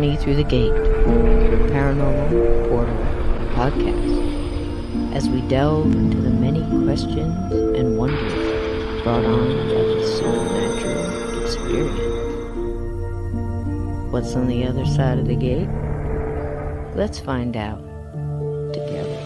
Journey Through the Gate, Paranormal Portal Podcast, as we delve into the many questions and wonders brought on by the supernatural experience. What's on the other side of the gate? Let's find out together.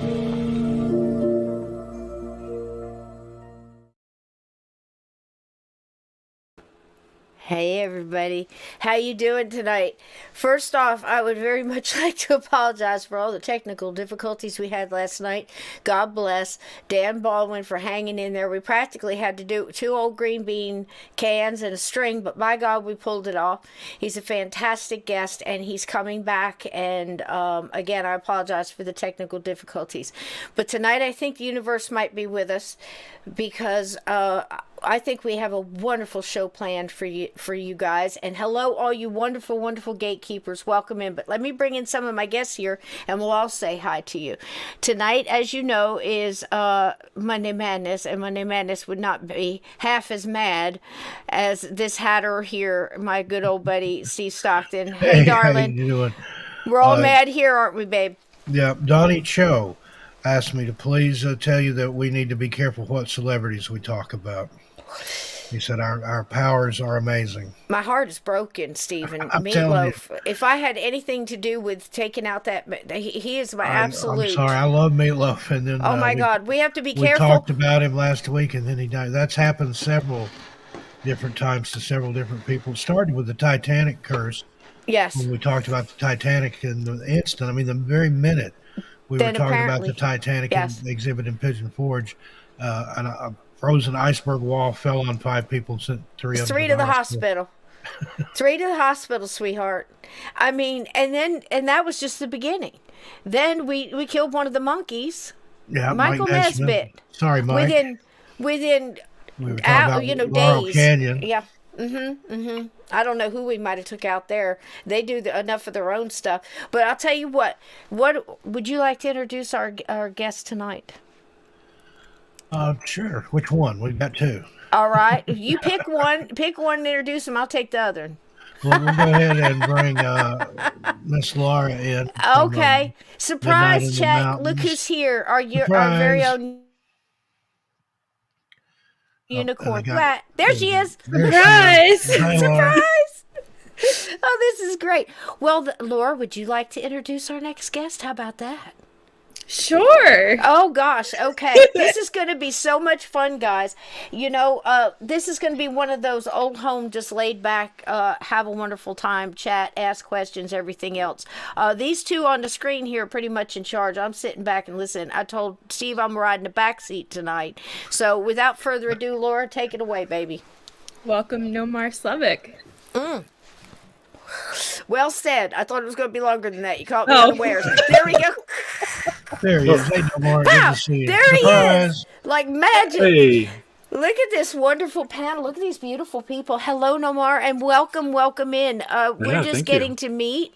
Hey everybody, how you doing tonight? First off, I would very much like to apologize for all the technical difficulties we had last night. God bless Dan Baldwin for hanging in there. We practically had to do 2 old green bean cans and a string, but by God, we pulled it off. He's a fantastic guest, and he's coming back, and again, I apologize for the technical difficulties. But tonight, I think the universe might be with us, because I think we have a wonderful show planned for you guys. And hello, all you wonderful, wonderful gatekeepers. Welcome in. But let me bring in some of my guests here, and we'll all say hi to you. Tonight, as you know, is Monday Madness, and Monday Madness would not be half as mad as this hatter here, my good old buddy, Steve Stockton. Hey, darling. How you doing? We're all mad here, aren't we, babe? Yeah, Donnie Cho asked me to please tell you that we need to be careful what celebrities we talk about. He said our powers are amazing. My heart is broken, Stephen. I'm telling Meatloaf. you. If I had anything to do with taking out that, he is my absolute. I'm sorry, I love Meatloaf, and then oh my God, we have to be we careful. We talked about him last week, and then he died. That's happened several different times to several different people. It started with the Titanic curse. Yes. When we talked about the Titanic in the instant, I mean the very minute we were talking about the Titanic exhibit in Pigeon Forge, and a frozen iceberg wall fell on 5 people and sent 3 of them to the hospital. 3 to the hospital, sweetheart. I mean, and that was just the beginning. Then we killed one of the monkeys. Yeah, Michael Nesbitt. Sorry, Mike. Within we were talking about Laurel days. Canyon. Yeah. I don't know who we might have took out there. They do enough of their own stuff. But I'll tell you what would you like to introduce our guest tonight? Sure. Which one? We've got 2. All right. You pick one and introduce him. I'll take the other. Well, we'll go ahead and bring Miss Laura in. Okay. Surprise check. Look who's here. Our very own unicorn. There she is. Surprise! Surprise! Oh, this is great. Well, Laura, would you like to introduce our next guest? How about that? Sure. Oh, gosh. Okay. This is going to be so much fun, guys. You know, this is going to be one of those old home, just laid back, have a wonderful time, chat, ask questions, everything else. These 2 on the screen here are pretty much in charge. I'm sitting back and listening. I told Steve I'm riding the back seat tonight. So without further ado, Laura, take it away, baby. Welcome, Nomar Slevik. Well said. I thought it was going to be longer than that. You caught me unawares. There we go. There he is. Hey, Nomar. Wow, good to see you. There Surprise. he is. Like magic. Hey. Look at this wonderful panel. Look at these beautiful people. Hello, Nomar, and welcome in. We're just getting to meet,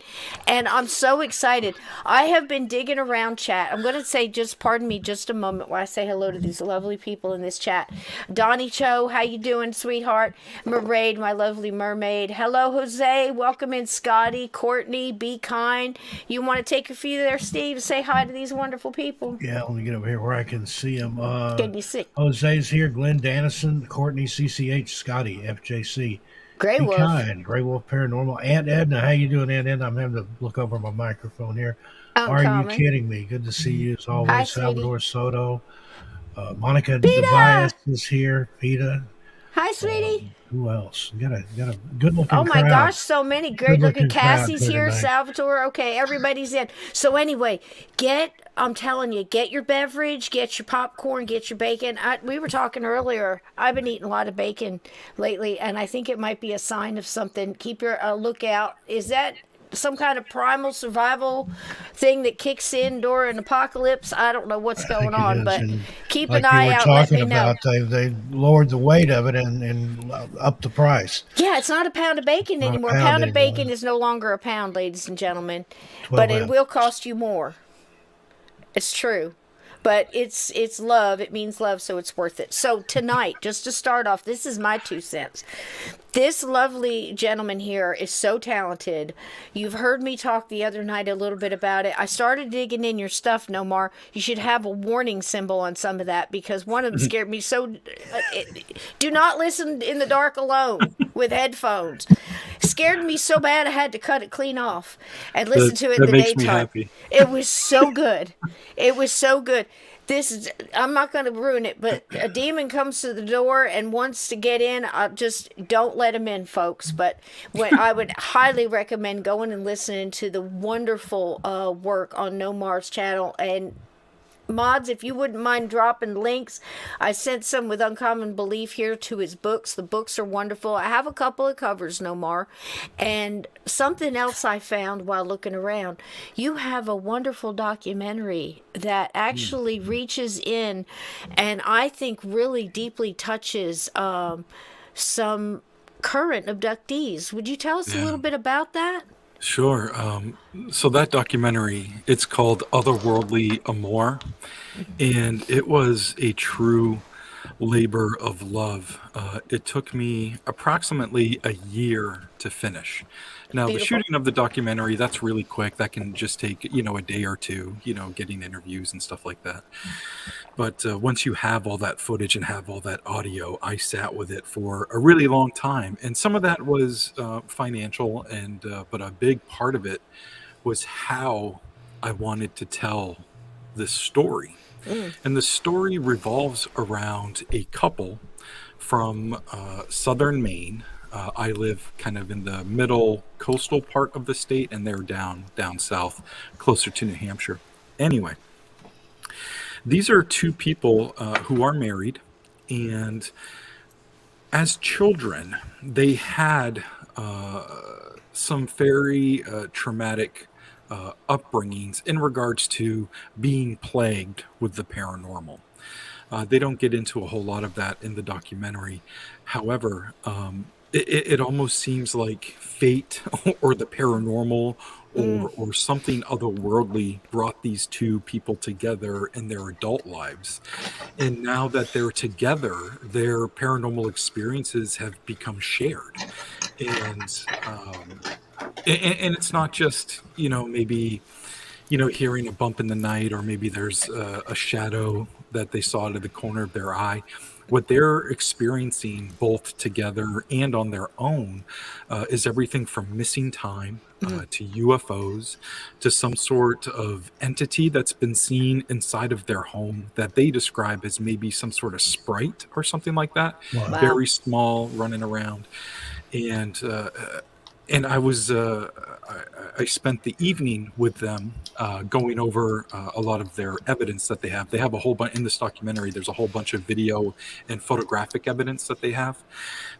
and I'm so excited. I have been digging around chat. I'm going to say, pardon me just a moment while I say hello to these lovely people in this chat. Donnie Cho, how you doing, sweetheart? Mermaid, my lovely mermaid. Hello, Jose. Welcome in, Scotty, Courtney, Be Kind. You want to take a few there, Steve? Say hi to these wonderful people. Yeah, let me get over here where I can see them. Can you see? Jose's here. Glenn Dannison, Courtney, CCH, Scotty, FJC. Grey Wolf. Kind, Grey Wolf Paranormal. Aunt Edna, how you doing, Aunt Edna? I'm having to look over my microphone here. Are you kidding me? Good to see you as always. Hi, Salvador Soto. Monica Peta. Devias is here. Peta. Hi, sweetie. Who else? We got a good looking crowd. Oh my gosh, so many great looking. Cassie's here, tonight. Salvatore. Okay, everybody's in. So anyway, I'm telling you, get your beverage, get your popcorn, get your bacon. We were talking earlier. I've been eating a lot of bacon lately, and I think it might be a sign of something. Keep your lookout. Is that some kind of primal survival thing that kicks in during an apocalypse? I don't know what's going on, but keep an eye out. Let me know. They lowered the weight of it and upped the price. Yeah, it's not a pound of bacon anymore. A pound of bacon is no longer a pound, ladies and gentlemen, but it will cost you more. It's true. but it's love. It means love, so it's worth it. So tonight, just to start off, this is my 2 cents. This lovely gentleman here is so talented. You've heard me talk the other night a little bit about it. I started digging in your stuff, Nomar. You should have a warning symbol on some of that, because one of them scared me so. Do not listen in the dark alone with headphones. Scared me so bad I had to cut it clean off and listen to it in the makes me daytime. happy. It was so good. It was so good. This is, I'm not going to ruin it, but a demon comes to the door and wants to get in. Just don't let him in, folks. But I would highly recommend going and listening to the wonderful work on Nomar's channel. And mods, if you wouldn't mind dropping links, I sent some with Uncommon Belief here to his books. The books are wonderful. I have a couple of covers, Nomar. And something else I found while looking around, you have a wonderful documentary that actually reaches in and I think really deeply touches some current abductees. Would you tell us a little bit about that? Sure. So that documentary, it's called Otherworldly Amor, and it was a true labor of love. It took me approximately a year to finish. Now, the Beautiful. shooting of the documentary, that's really quick. That can just take, a day or two, getting interviews and stuff like that. But once you have all that footage and have all that audio, I sat with it for a really long time. And some of that was financial, but a big part of it was how I wanted to tell this story. And the story revolves around a couple from southern Maine. I live kind of in the middle coastal part of the state, and they're down south, closer to New Hampshire. Anyway, these are two people who are married, and as children, they had some very traumatic upbringings in regards to being plagued with the paranormal. They don't get into a whole lot of that in the documentary. However, it almost seems like fate or the paranormal or something otherworldly brought these two people together in their adult lives. And now that they're together, their paranormal experiences have become shared. And it's not just, maybe, hearing a bump in the night, or maybe there's a shadow that they saw out of the corner of their eye. What they're experiencing both together and on their own is everything from missing time to UFOs to some sort of entity that's been seen inside of their home that they describe as maybe some sort of sprite or something like that. Wow. Very small, running around. And I was I spent the evening with them going over a lot of their evidence that they have. They have a whole bunch in this documentary. There's a whole bunch of video and photographic evidence that they have,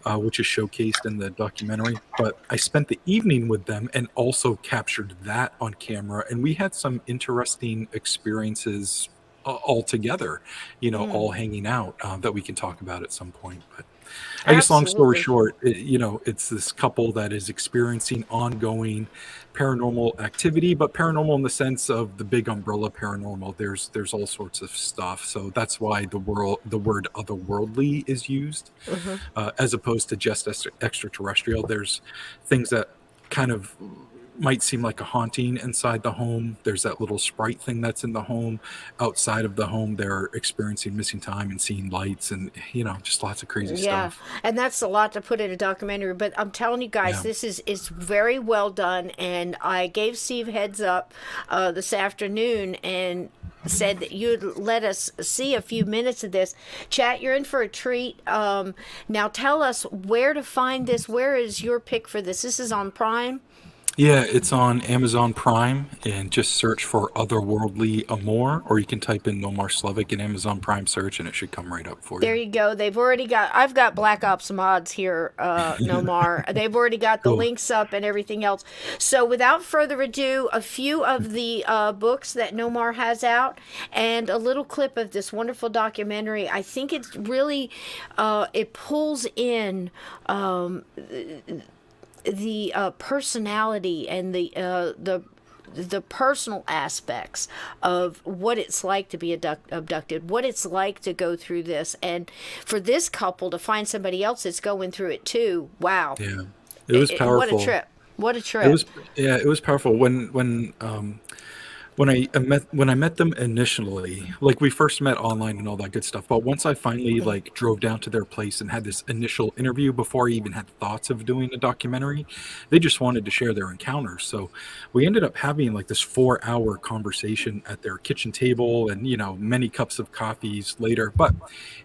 which is showcased in the documentary. But I spent the evening with them and also captured that on camera. And we had some interesting experiences all together, all hanging out that we can talk about at some point. But I guess, long story short, it's this couple that is experiencing ongoing paranormal activity, but paranormal in the sense of the big umbrella paranormal. There's all sorts of stuff. So that's why the word otherworldly is used, as opposed to just extraterrestrial. There's things that kind of might seem like a haunting inside the home. There's that little sprite thing that's in the home. Outside of the home, they're experiencing missing time and seeing lights and, just lots of crazy stuff. And that's a lot to put in a documentary. But I'm telling you guys, this is very well done. And I gave Steve heads up this afternoon and said that you'd let us see a few minutes of this. Chat, you're in for a treat. Now tell us where to find this. Where is your pick for this? This is on Prime? Yeah, it's on Amazon Prime, and just search for Otherworldly Amor, or you can type in Nomar Slevik in Amazon Prime search, and it should come right up for you. There you go. I've got Black Ops mods here, Nomar. They've already got the links up and everything else. So without further ado, a few of the books that Nomar has out and a little clip of this wonderful documentary. I think it's really, it pulls in the personality and the the personal aspects of what it's like to be abducted, what it's like to go through this, and for this couple to find somebody else that's going through it too. Wow. Yeah, it was powerful. What a trip. What a trip. It was powerful when I met them initially. Like, we first met online and all that good stuff, but once I finally like drove down to their place and had this initial interview before I even had thoughts of doing a documentary, they just wanted to share their encounters. So we ended up having like this 4-hour conversation at their kitchen table, and many cups of coffees later. But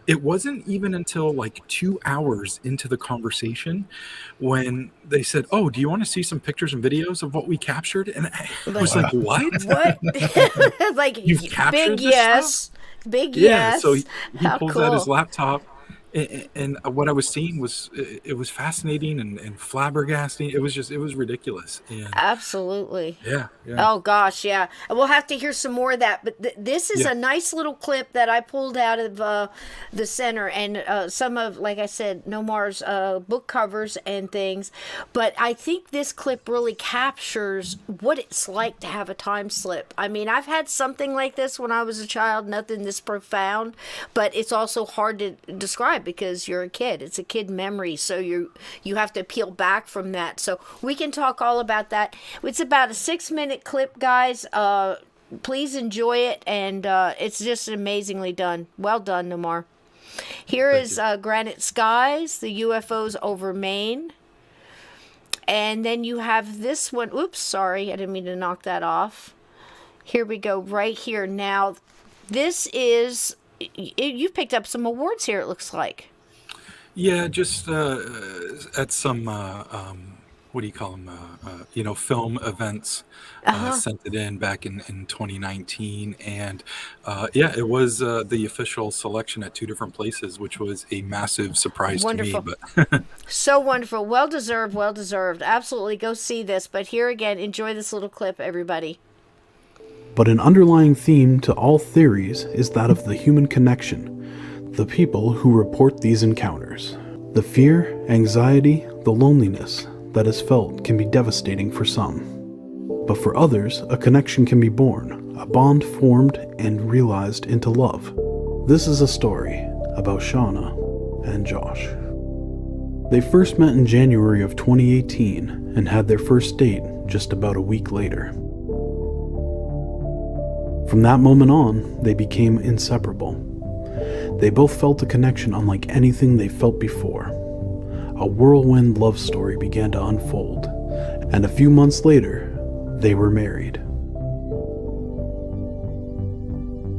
it wasn't even until like 2 hours into the conversation when they said, "Oh, do you want to see some pictures and videos of what we captured?" And I was like, "What? What?" Like, You've captured big this yes. stuff? Big Yeah. yes. So he How pulls cool. out his laptop, and what I was seeing was, it was fascinating and flabbergasting. It was ridiculous. And Absolutely. yeah. Oh gosh, yeah. We'll have to hear some more of that. But this is Yeah. a nice little clip that I pulled out of the center, and some of, like I said, Nomar's book covers and things. But I think this clip really captures what it's like to have a time slip. I mean, I've had something like this when I was a child, nothing this profound, but it's also hard to describe because you're a kid. It's a kid memory, so you have to peel back from that. So we can talk all about that. It's about a 6-minute clip, guys. Please enjoy it, and it's just amazingly done. Well done, Nomar. Here is Granite Skies, the UFOs over Maine. And then you have this one. Oops, sorry, I didn't mean to knock that off. Here we go, right here. Now, this is, you've picked up some awards here, it looks like. Yeah, just at some what do you call them? Film events. Sent it in back in 2019, and it was the official selection at 2 different places, which was a massive surprise Wonderful. to me. But So wonderful. Well deserved, well deserved. Absolutely, go see this. But here again, enjoy this little clip, everybody. But an underlying theme to all theories is that of the human connection, the people who report these encounters. The fear, anxiety, the loneliness that is felt can be devastating for some. But for others, a connection can be born, a bond formed and realized into love. This is a story about Shauna and Josh. They first met in January of 2018 and had their first date just about a week later. From that moment on, they became inseparable. They both felt a connection unlike anything they felt before. A whirlwind love story began to unfold, and a few months later, they were married.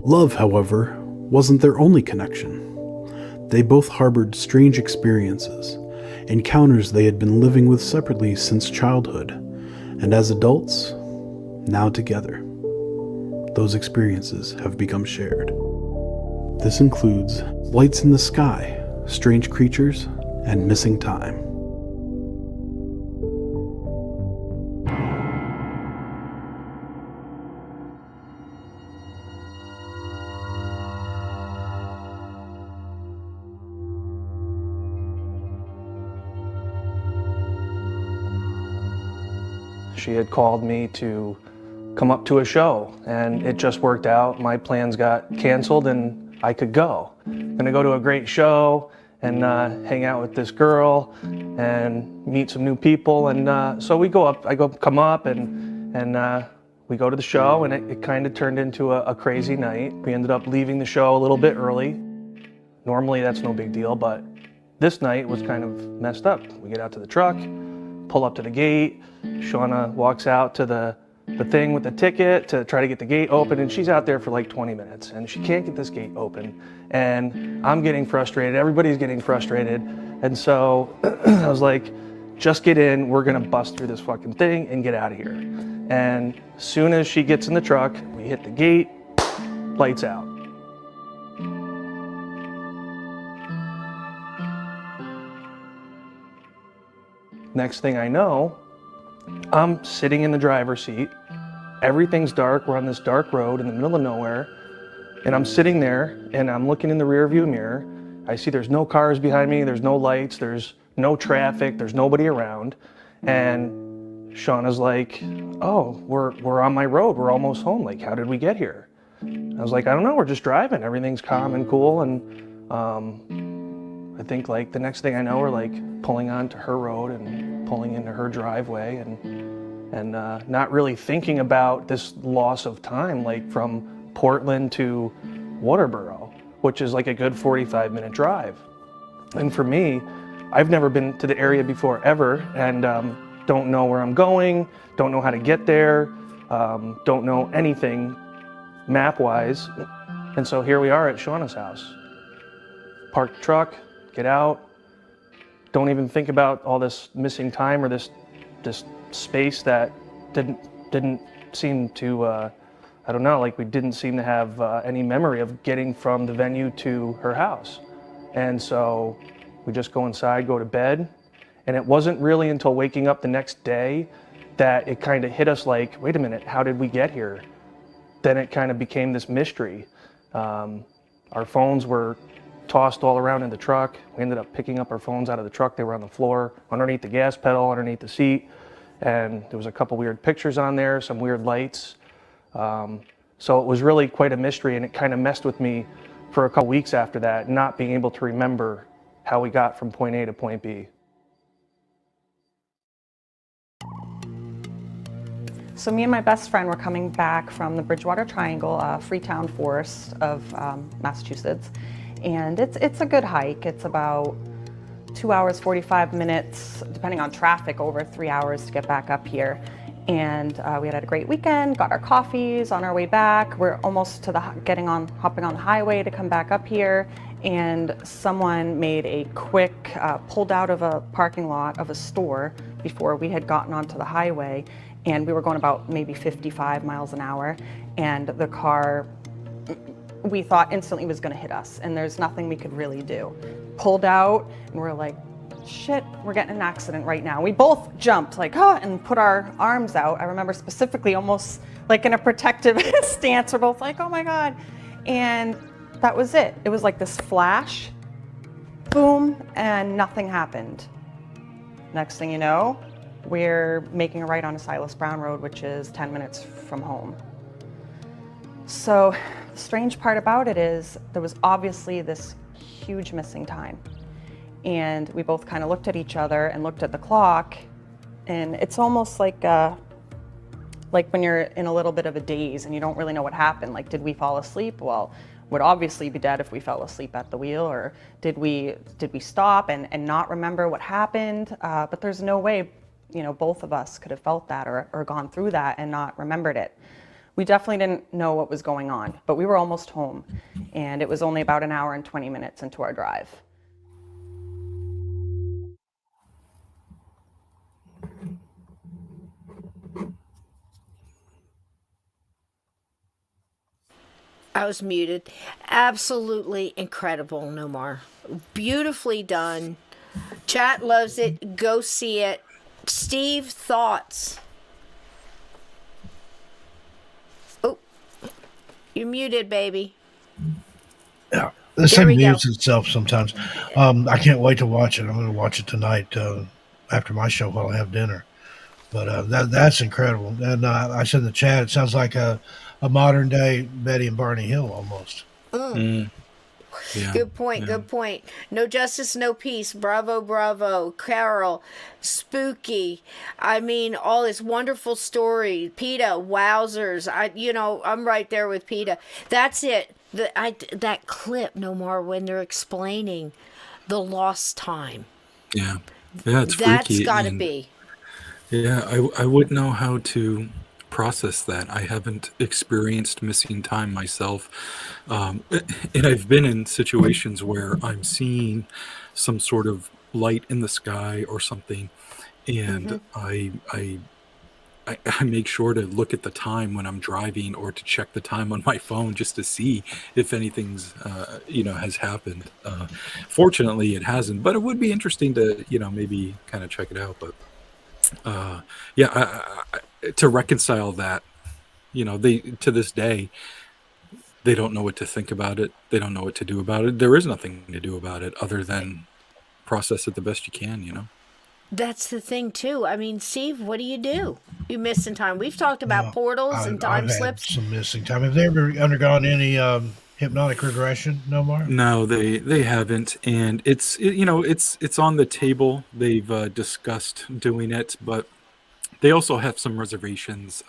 Love, however, wasn't their only connection. They both harbored strange experiences, encounters they had been living with separately since childhood, and as adults, now together. Those experiences have become shared. This includes lights in the sky, strange creatures, and missing time. She had called me to come up to a show, and it just worked out. My plans got canceled and I could go. Gonna go to a great show and hang out with this girl and meet some new people. And so we go up, come up and we go to the show, and it kind of turned into a crazy night. We ended up leaving the show a little bit early. Normally that's no big deal, but this night was kind of messed up. We get out to the truck, pull up to the gate. Shauna walks out to the thing with the ticket to try to get the gate open, and she's out there for like 20 minutes and she can't get this gate open, and I'm getting frustrated, everybody's getting frustrated, and so I was like, just get in, we're gonna bust through this fucking thing and get out of here. And as soon as she gets in the truck, we hit the gate, lights out. Next thing I know, I'm sitting in the driver's seat. Everything's dark. We're on this dark road in the middle of nowhere. And I'm sitting there and I'm looking in the rearview mirror. I see there's no cars behind me. There's no lights. There's no traffic. There's nobody around. And Shauna's like, oh, we're on my road. We're almost home. Like, how did we get here? I was like, I don't know. We're just driving. Everything's calm and cool. And I think like the next thing I know, we're like pulling onto her road and pulling into her driveway and not really thinking about this loss of time, like from Portland to Waterboro, which is like a good 45-minute drive. And for me, I've never been to the area before ever, and don't know where I'm going, don't know how to get there, don't know anything map-wise. And so here we are at Shauna's house. Park the truck, get out, don't even think about all this missing time or this space that didn't seem to, I don't know, like we didn't seem to have any memory of getting from the venue to her house. And so we just go inside, go to bed. And it wasn't really until waking up the next day that it kind of hit us like, wait a minute, how did we get here? Then it kind of became this mystery. Our phones were tossed all around in the truck. We ended up picking up our phones out of the truck. They were on the floor, underneath the gas pedal, underneath the seat. And there was a couple weird pictures on there, some weird lights. So it was really quite a mystery, and it kind of messed with me for a couple weeks after that, not being able to remember how we got from point A to point B. So me and my best friend were coming back from the Bridgewater Triangle, Freetown Forest of Massachusetts. And it's a good hike. It's about 2 hours, 45 minutes, depending on traffic, over 3 hours to get back up here. And we had a great weekend, got our coffees on our way back. We're almost to hopping on the highway to come back up here. And someone made a quick, pulled out of a parking lot of a store before we had gotten onto the highway. And we were going about maybe 55 miles an hour. And the car, we thought instantly was gonna hit us. And there's nothing we could really do. Pulled out and we're like, shit, we're getting in an accident right now. We both jumped like, oh, and put our arms out. I remember specifically almost like in a protective stance. We're both like, oh my God. And that was it. It was like this flash, boom, and nothing happened. Next thing you know, we're making a right on a Silas Brown Road, which is 10 minutes from home. So the strange part about it is there was obviously this huge missing time. And we both kind of looked at each other and looked at the clock, and it's almost like when you're in a little bit of a daze and you don't really know what happened. Like, did we fall asleep? Well, would obviously be dead if we fell asleep at the wheel, or did we stop and not remember what happened? But there's no way, both of us could have felt that or gone through that and not remembered it. We definitely didn't know what was going on, but we were almost home, and it was only about an hour and 20 minutes into our drive. I was muted. Absolutely incredible, Nomar. Beautifully done. Chat loves it. Go see it. Steve, thoughts? Oh, you're muted, baby. Yeah, this thing mutes itself sometimes. I can't wait to watch it. I'm going to watch it tonight after my show while I have dinner. But that's incredible. And I said in the chat, it sounds like a modern day Betty and Barney Hill almost. Yeah, good point. Yeah. Good point. No justice, no peace. Bravo, bravo. Carol, spooky. I mean, all this wonderful story. PETA, wowzers. I'm right there with PETA. That's it. That clip, Nomar, when they're explaining the lost time. Yeah, it's that's freaky. Got to be. Yeah, I wouldn't know how to process that. I haven't experienced missing time myself, and I've been in situations where I'm seeing some sort of light in the sky or something, and I make sure to look at the time when I'm driving, or to check the time on my phone just to see if anything's has happened. Fortunately, it hasn't, but it would be interesting to maybe kind of check it out. But to reconcile that, they to this day, they don't know what to think about it. They don't know what to do about it. There is nothing to do about it other than process it the best you can, That's the thing too. I mean, Steve, what do? You missing time. We've talked about Well, portals and time I've had slips. some missing time. Have they ever undergone any hypnotic regression, Nomar? No, they haven't, and it's on the table. They've discussed doing it, but they also have some reservations,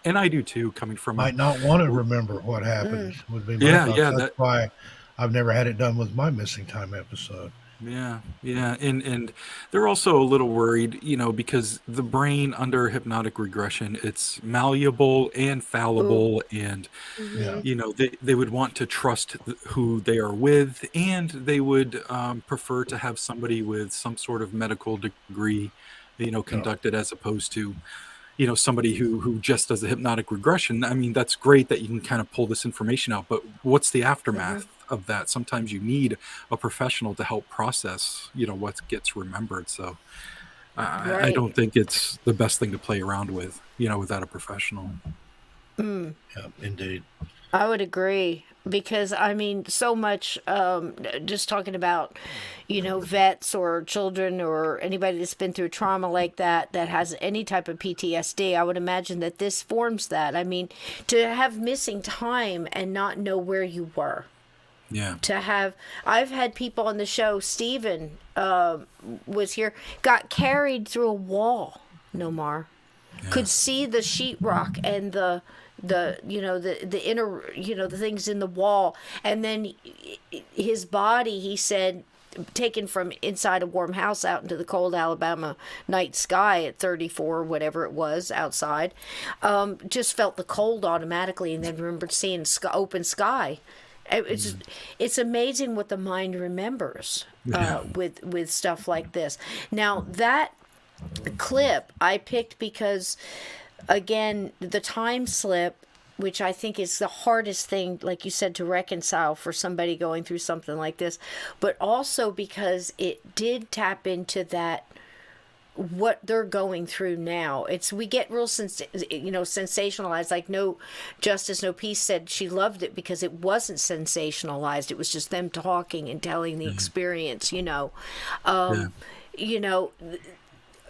and I do too. Coming from a Might not want to remember what happened, would be my yeah, thoughts. yeah, That's that why I've never had it done with my missing time episode. yeah, and they're also a little worried, because the brain under hypnotic regression, it's malleable and Ooh. fallible, and Yeah. they would want to trust who they are with, and they would prefer to have somebody with some sort of medical degree, Yeah. conducted, as opposed to somebody who just does a hypnotic regression. I mean, that's great that you can kind of pull this information out, but what's the aftermath of that? Sometimes you need a professional to help process what gets remembered. So I Right. don't think it's the best thing to play around with, without a professional. Mm. Yeah, indeed. I would agree because I mean, so much. Just talking about, vets or children or anybody that's been through trauma like that has any type of PTSD. I would imagine that this forms that. I mean, to have missing time and not know where you were. Yeah. I've had people on the show. Steven was here, got carried through a wall. Nomar could see the sheetrock and the inner, the things in the wall, and then his body, he said, taken from inside a warm house out into the cold Alabama night sky at 34 or whatever it was outside, just felt the cold automatically, and then remembered seeing open sky. It's amazing what the mind remembers with stuff like this. Now that clip I picked because, again, the time slip, which I think is the hardest thing, like you said, to reconcile for somebody going through something like this, but also because it did tap into that, what they're going through now. We get real sensationalized, like No Justice No Peace said she loved it because it wasn't sensationalized, it was just them talking and telling the experience.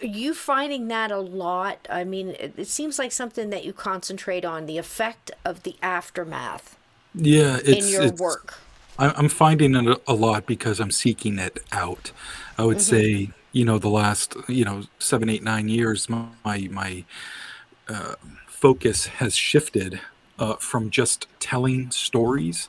Are you finding that a lot? I mean, it seems like something that you concentrate on, the effect of the aftermath Yeah, in your it's work. I'm finding it a lot because I'm seeking it out. I would say, the last, 7, 8, 9 years, my focus has shifted from just telling stories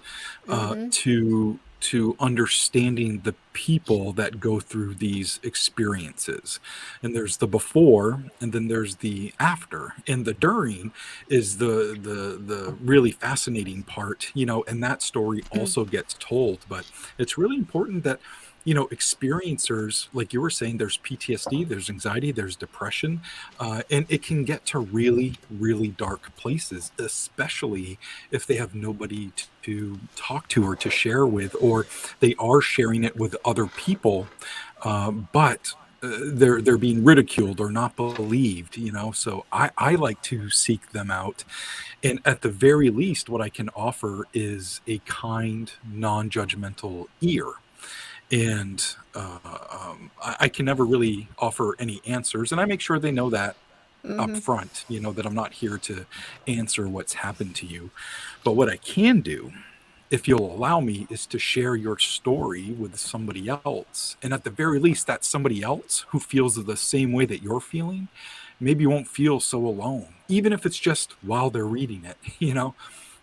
to understanding the people that go through these experiences. And there's the before, and then there's the after, and the during is the really fascinating part, and that story also gets told. But it's really important that experiencers, like you were saying, there's PTSD, there's anxiety, there's depression, and it can get to really, really dark places, especially if they have nobody to talk to or to share with, or they are sharing it with other people, but they're being ridiculed or not believed. So I like to seek them out, and at the very least, what I can offer is a kind, non-judgmental ear. And I can never really offer any answers, and I make sure they know that up front, that I'm not here to answer what's happened to you. But what I can do, if you'll allow me, is to share your story with somebody else, and at the very least, that somebody else who feels the same way that you're feeling maybe won't feel so alone, even if it's just while they're reading it.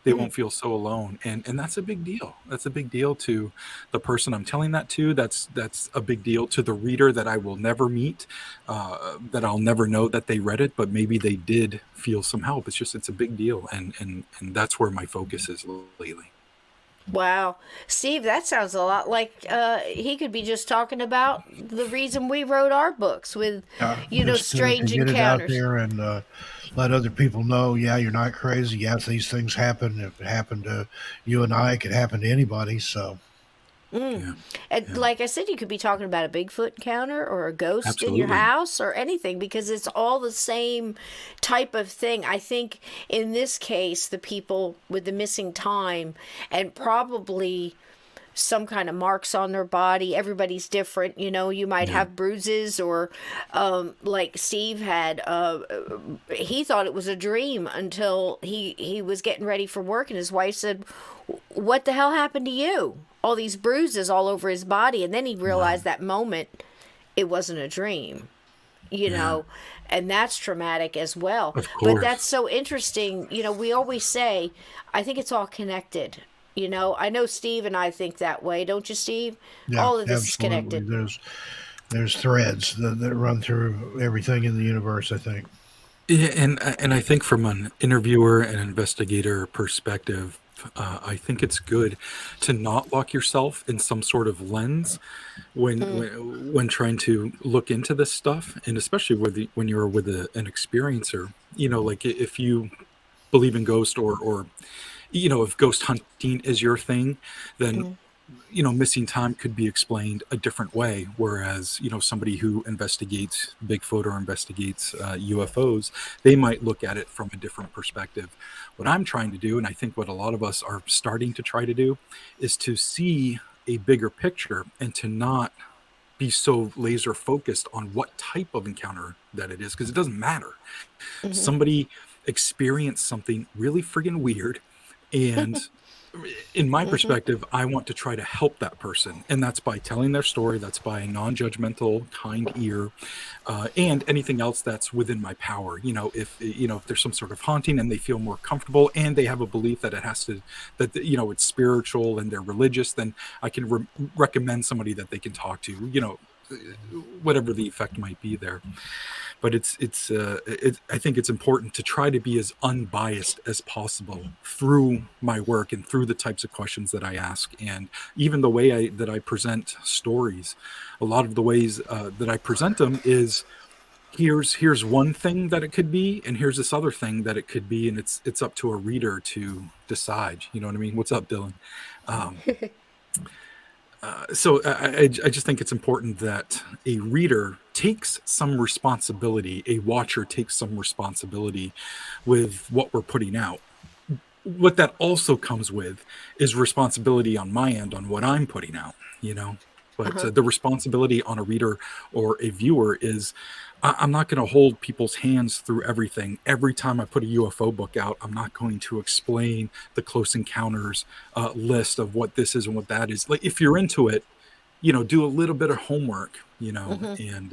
They won't feel so alone, and that's a big deal. That's a big deal to the person I'm telling that to. That's a big deal to the reader that I will never meet, that I'll never know that they read it, but maybe they did feel some help. It's a big deal, and that's where my focus is lately. Wow. Steve, that sounds a lot like he could be just talking about the reason we wrote our books with, Just strange to get it out encounters. there and let other people know, yeah, you're not crazy. Yes, these things happen. If it happened to you and I, it could happen to anybody. So, And Yeah. like I said, you could be talking about a Bigfoot encounter or a ghost in your Absolutely. house or anything because it's all the same type of thing. I think in this case, the people with the missing time and probably some kind of marks on their body. Everybody's different. You might have bruises, or like Steve had, he thought it was a dream until he was getting ready for work, and his wife said, "What the hell happened to you? All these bruises all over his body." And then he realized that moment it wasn't a dream, and that's traumatic as well. Of course. But that's so interesting. We always say, I think it's all connected. I know Steve and I think that way, don't you, Steve? Yeah, all of this absolutely. is connected. There's threads that run through everything in the universe, I think. Yeah, and I think from an interviewer and investigator perspective, I think it's good to not lock yourself in some sort of lens when trying to look into this stuff, and especially when you're with an experiencer. Like if you believe in ghost, or if ghost hunting is your thing, then missing time could be explained a different way. Whereas, somebody who investigates Bigfoot or investigates UFOs, they might look at it from a different perspective. What I'm trying to do, and I think what a lot of us are starting to try to do, is to see a bigger picture and to not be so laser focused on what type of encounter that it is, because it doesn't matter. Somebody experienced something really friggin' weird, and in my perspective, I want to try to help that person, and that's by telling their story. That's by a non-judgmental, kind ear, and anything else that's within my power. If there's some sort of haunting and they feel more comfortable, and they have a belief that it's spiritual and they're religious, then I can recommend somebody that they can talk to. Whatever the effect might be there. But I think it's important to try to be as unbiased as possible through my work and through the types of questions that I ask, and even the way that I present stories. A lot of the ways that I present them is, here's one thing that it could be, and here's this other thing that it could be, and it's up to a reader to decide. You know what I mean? What's up, Dylan? So I just think it's important that a reader takes some responsibility, a watcher takes some responsibility with what we're putting out. What that also comes with is responsibility on my end on what I'm putting out, But the responsibility on a reader or a viewer is, I'm not going to hold people's hands through everything. Every time I put a UFO book out, I'm not going to explain the close encounters list of what this is and what that is. Like, if you're into it, do a little bit of homework, and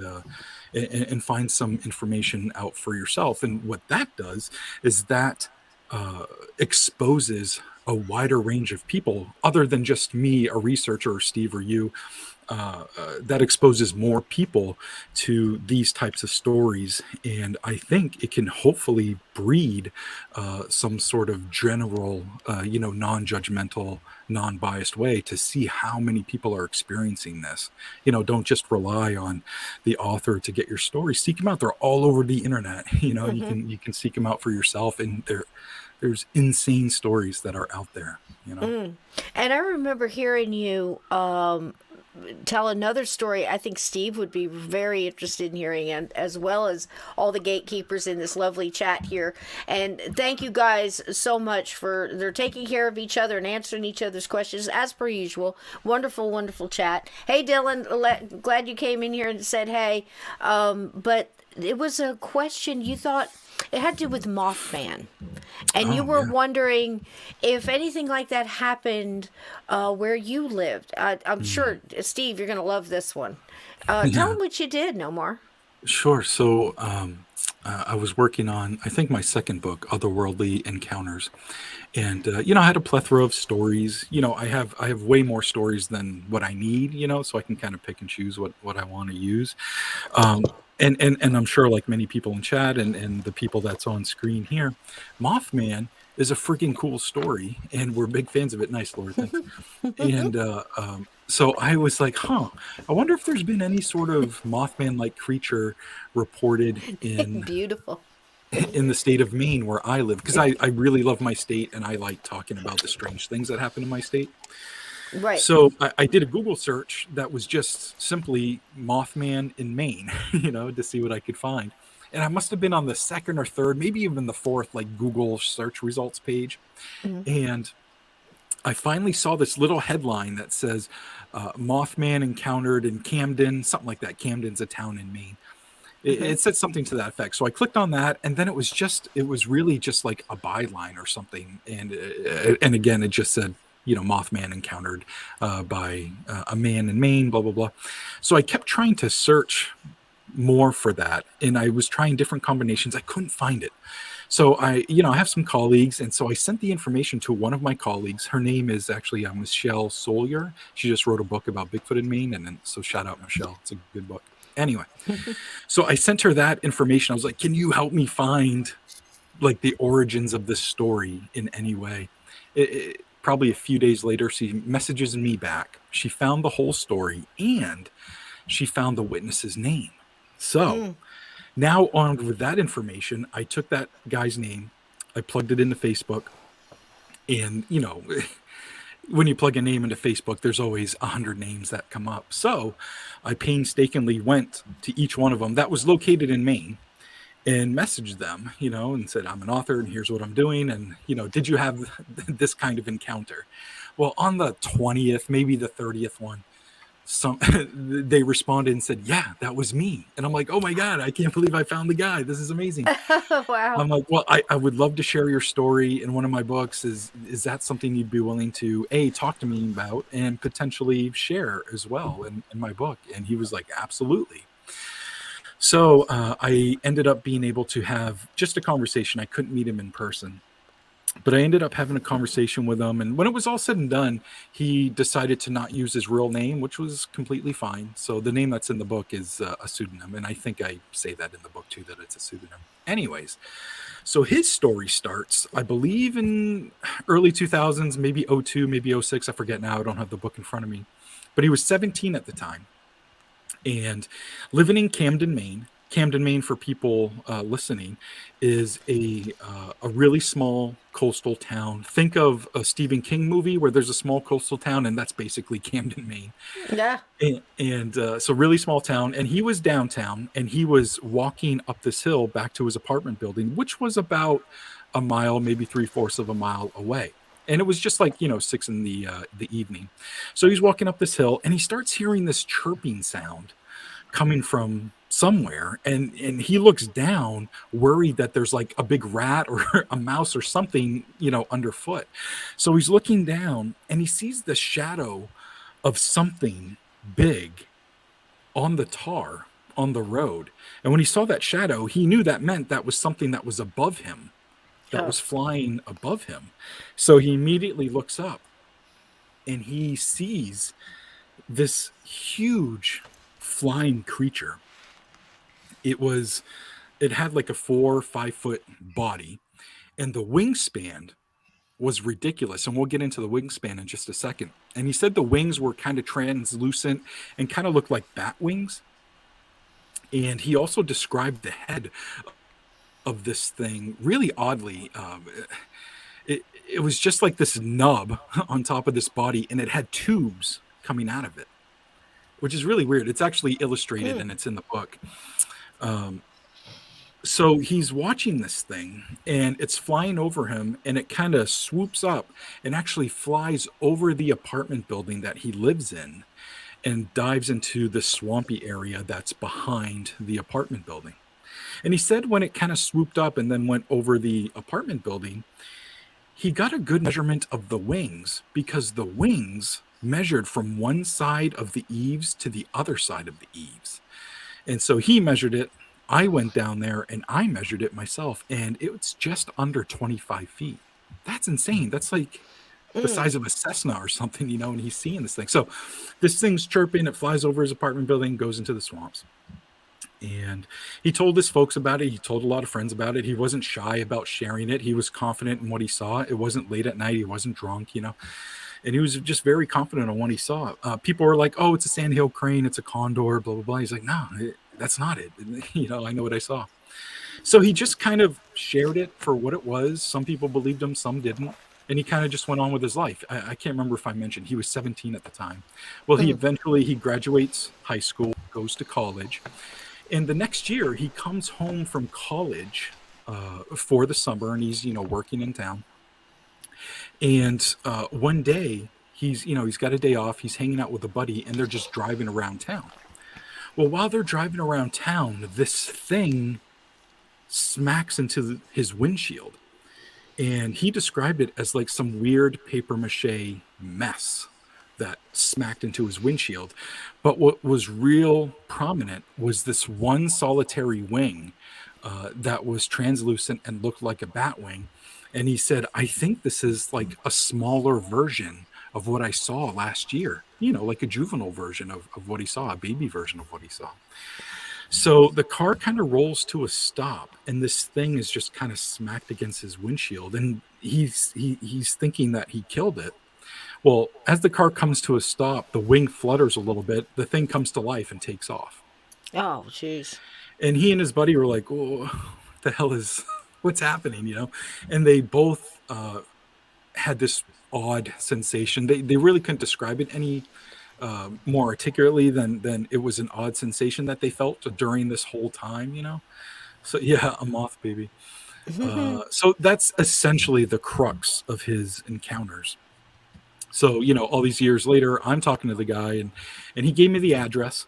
find some information out for yourself. And what that does is that exposes a wider range of people other than just me, a researcher, or Steve, or you. That exposes more people to these types of stories, and I think it can hopefully breed some sort of general, non-judgmental, non-biased way to see how many people are experiencing this. Don't just rely on the author to get your story. Seek them out; they're all over the internet. You can seek them out for yourself, and there's insane stories that are out there. And I remember hearing you tell another story I think Steve would be very interested in hearing, and as well as all the gatekeepers in this lovely chat here. And thank you guys so much for they're taking care of each other and answering each other's questions as per usual. Wonderful, wonderful chat. Hey Dylan, glad you came in here and said hey. But it was a question you thought it had to do with Mothman, and you were wondering if anything like that happened where you lived. I'm sure, Steve, you're going to love this one. Tell them what you did, Nomar. Sure. So I was working on, I think, my second book, Otherworldly Encounters, and I had a plethora of stories. I have way more stories than what I need. So I can kind of pick and choose what I want to use. And I'm sure, like many people in chat and the people that's on screen here, Mothman is a freaking cool story, and we're big fans of it. Nice, Lord. Thanks. And so I was like, I wonder if there's been any sort of Mothman-like creature reported in Beautiful. in the state of Maine where I live, because I really love my state, and I like talking about the strange things that happen in my state. Right. So I did a Google search that was just simply Mothman in Maine, to see what I could find. And I must have been on the second or third, maybe even the fourth, like Google search results page. And I finally saw this little headline that says Mothman encountered in Camden, something like that. Camden's a town in Maine. It said something to that effect. So I clicked on that, and then it was really just like a byline or something. And again, it just said, Mothman encountered by a man in Maine, blah, blah, blah. So I kept trying to search more for that, and I was trying different combinations. I couldn't find it. So I have some colleagues, and so I sent the information to one of my colleagues. Her name is actually Michelle Sawyer. She just wrote a book about Bigfoot in Maine, and then so shout out Michelle. It's a good book. Anyway, so I sent her that information. I was like, can you help me find like the origins of this story in any way? Probably a few days later, she messages me back. She found the whole story, and she found the witness's name. So now, armed with that information, I took that guy's name, I plugged it into Facebook, and when you plug a name into Facebook, there's always 100 names that come up. So I painstakingly went to each one of them that was located in Maine and messaged them, and said, I'm an author and here's what I'm doing. And, did you have this kind of encounter? Well, on the 20th, maybe the 30th one, they responded and said, yeah, that was me. And I'm like, oh my God, I can't believe I found the guy. This is amazing. Wow. I'm like, well, I would love to share your story in one of my books. Is that something you'd be willing to talk to me about and potentially share as well in my book? And he was like, absolutely. So I ended up being able to have just a conversation. I couldn't meet him in person, but I ended up having a conversation with him. And when it was all said and done, he decided to not use his real name, which was completely fine. So the name that's in the book is a pseudonym. And I think I say that in the book too, that it's a pseudonym. Anyways, so his story starts, I believe, in early 2000s, maybe 02, maybe 06. I forget now. I don't have the book in front of me. But he was 17 at the time and living in Camden, Maine. Camden, Maine, for people listening, is a really small coastal town. Think of a Stephen King movie where there's a small coastal town, and that's basically Camden, Maine. Yeah. And so really small town. And he was downtown, and he was walking up this hill back to his apartment building, which was about a mile, maybe 3/4 of a mile away. And it was just like, 6 in the evening. So he's walking up this hill, and he starts hearing this chirping sound coming from somewhere, and he looks down, worried that there's like a big rat or a mouse or something underfoot. So he's looking down, and he sees the shadow of something big on the tar on the road. And when he saw that shadow, he knew that meant that was something that was above him, that was flying above him. So he immediately looks up, and he sees this huge flying creature. It had like a 4 or 5 foot body, and the wingspan was ridiculous. And we'll get into the wingspan in just a second. And he said the wings were kind of translucent and kind of looked like bat wings. And he also described the head of this thing really oddly. It was just like this nub on top of this body, and it had tubes coming out of it, which is really weird. It's actually illustrated and it's in the book. So he's watching this thing, and it's flying over him, and it kind of swoops up and actually flies over the apartment building that he lives in and dives into the swampy area that's behind the apartment building. And he said when it kind of swooped up and then went over the apartment building, he got a good measurement of the wings, because the wings measured from one side of the eaves to the other side of the eaves. And so he measured it. I went down there and I measured it myself, and it's just under 25 feet. That's insane. That's like the size of a Cessna or something, and he's seeing this thing. So this thing's chirping, it flies over his apartment building, goes into the swamps. And he told his folks about it. He told a lot of friends about it. He wasn't shy about sharing it. He was confident in what he saw. It wasn't late at night. He wasn't drunk, and he was just very confident on what he saw. People were like, oh, it's a sandhill crane, it's a condor, blah, blah, blah. He's like, no, that's not it. I know what I saw. So he just kind of shared it for what it was. Some people believed him, some didn't. And he kind of just went on with his life. I can't remember if I mentioned he was 17 at the time. Well, he graduates high school, goes to college. And the next year he comes home from college for the summer, and he's, working in town. And one day he's got a day off. He's hanging out with a buddy, and they're just driving around town. Well, while they're driving around town, this thing smacks into his windshield, and he described it as like some weird paper mache mess that smacked into his windshield. But what was real prominent was this one solitary wing that was translucent and looked like a bat wing. And he said, I think this is like a smaller version of what I saw last year, like a juvenile version of what he saw, a baby version of what he saw. So the car kind of rolls to a stop, and this thing is just kind of smacked against his windshield, and he's thinking that he killed it. Well, as the car comes to a stop, the wing flutters a little bit, the thing comes to life and takes off. Oh, jeez. And he and his buddy were like, "Oh, what the hell is what's happening?" And they both had this odd sensation. They really couldn't describe it any more articulately than it was an odd sensation that they felt during this whole time. So yeah, a moth baby. So that's essentially the crux of his encounters. So all these years later, I'm talking to the guy, and he gave me the address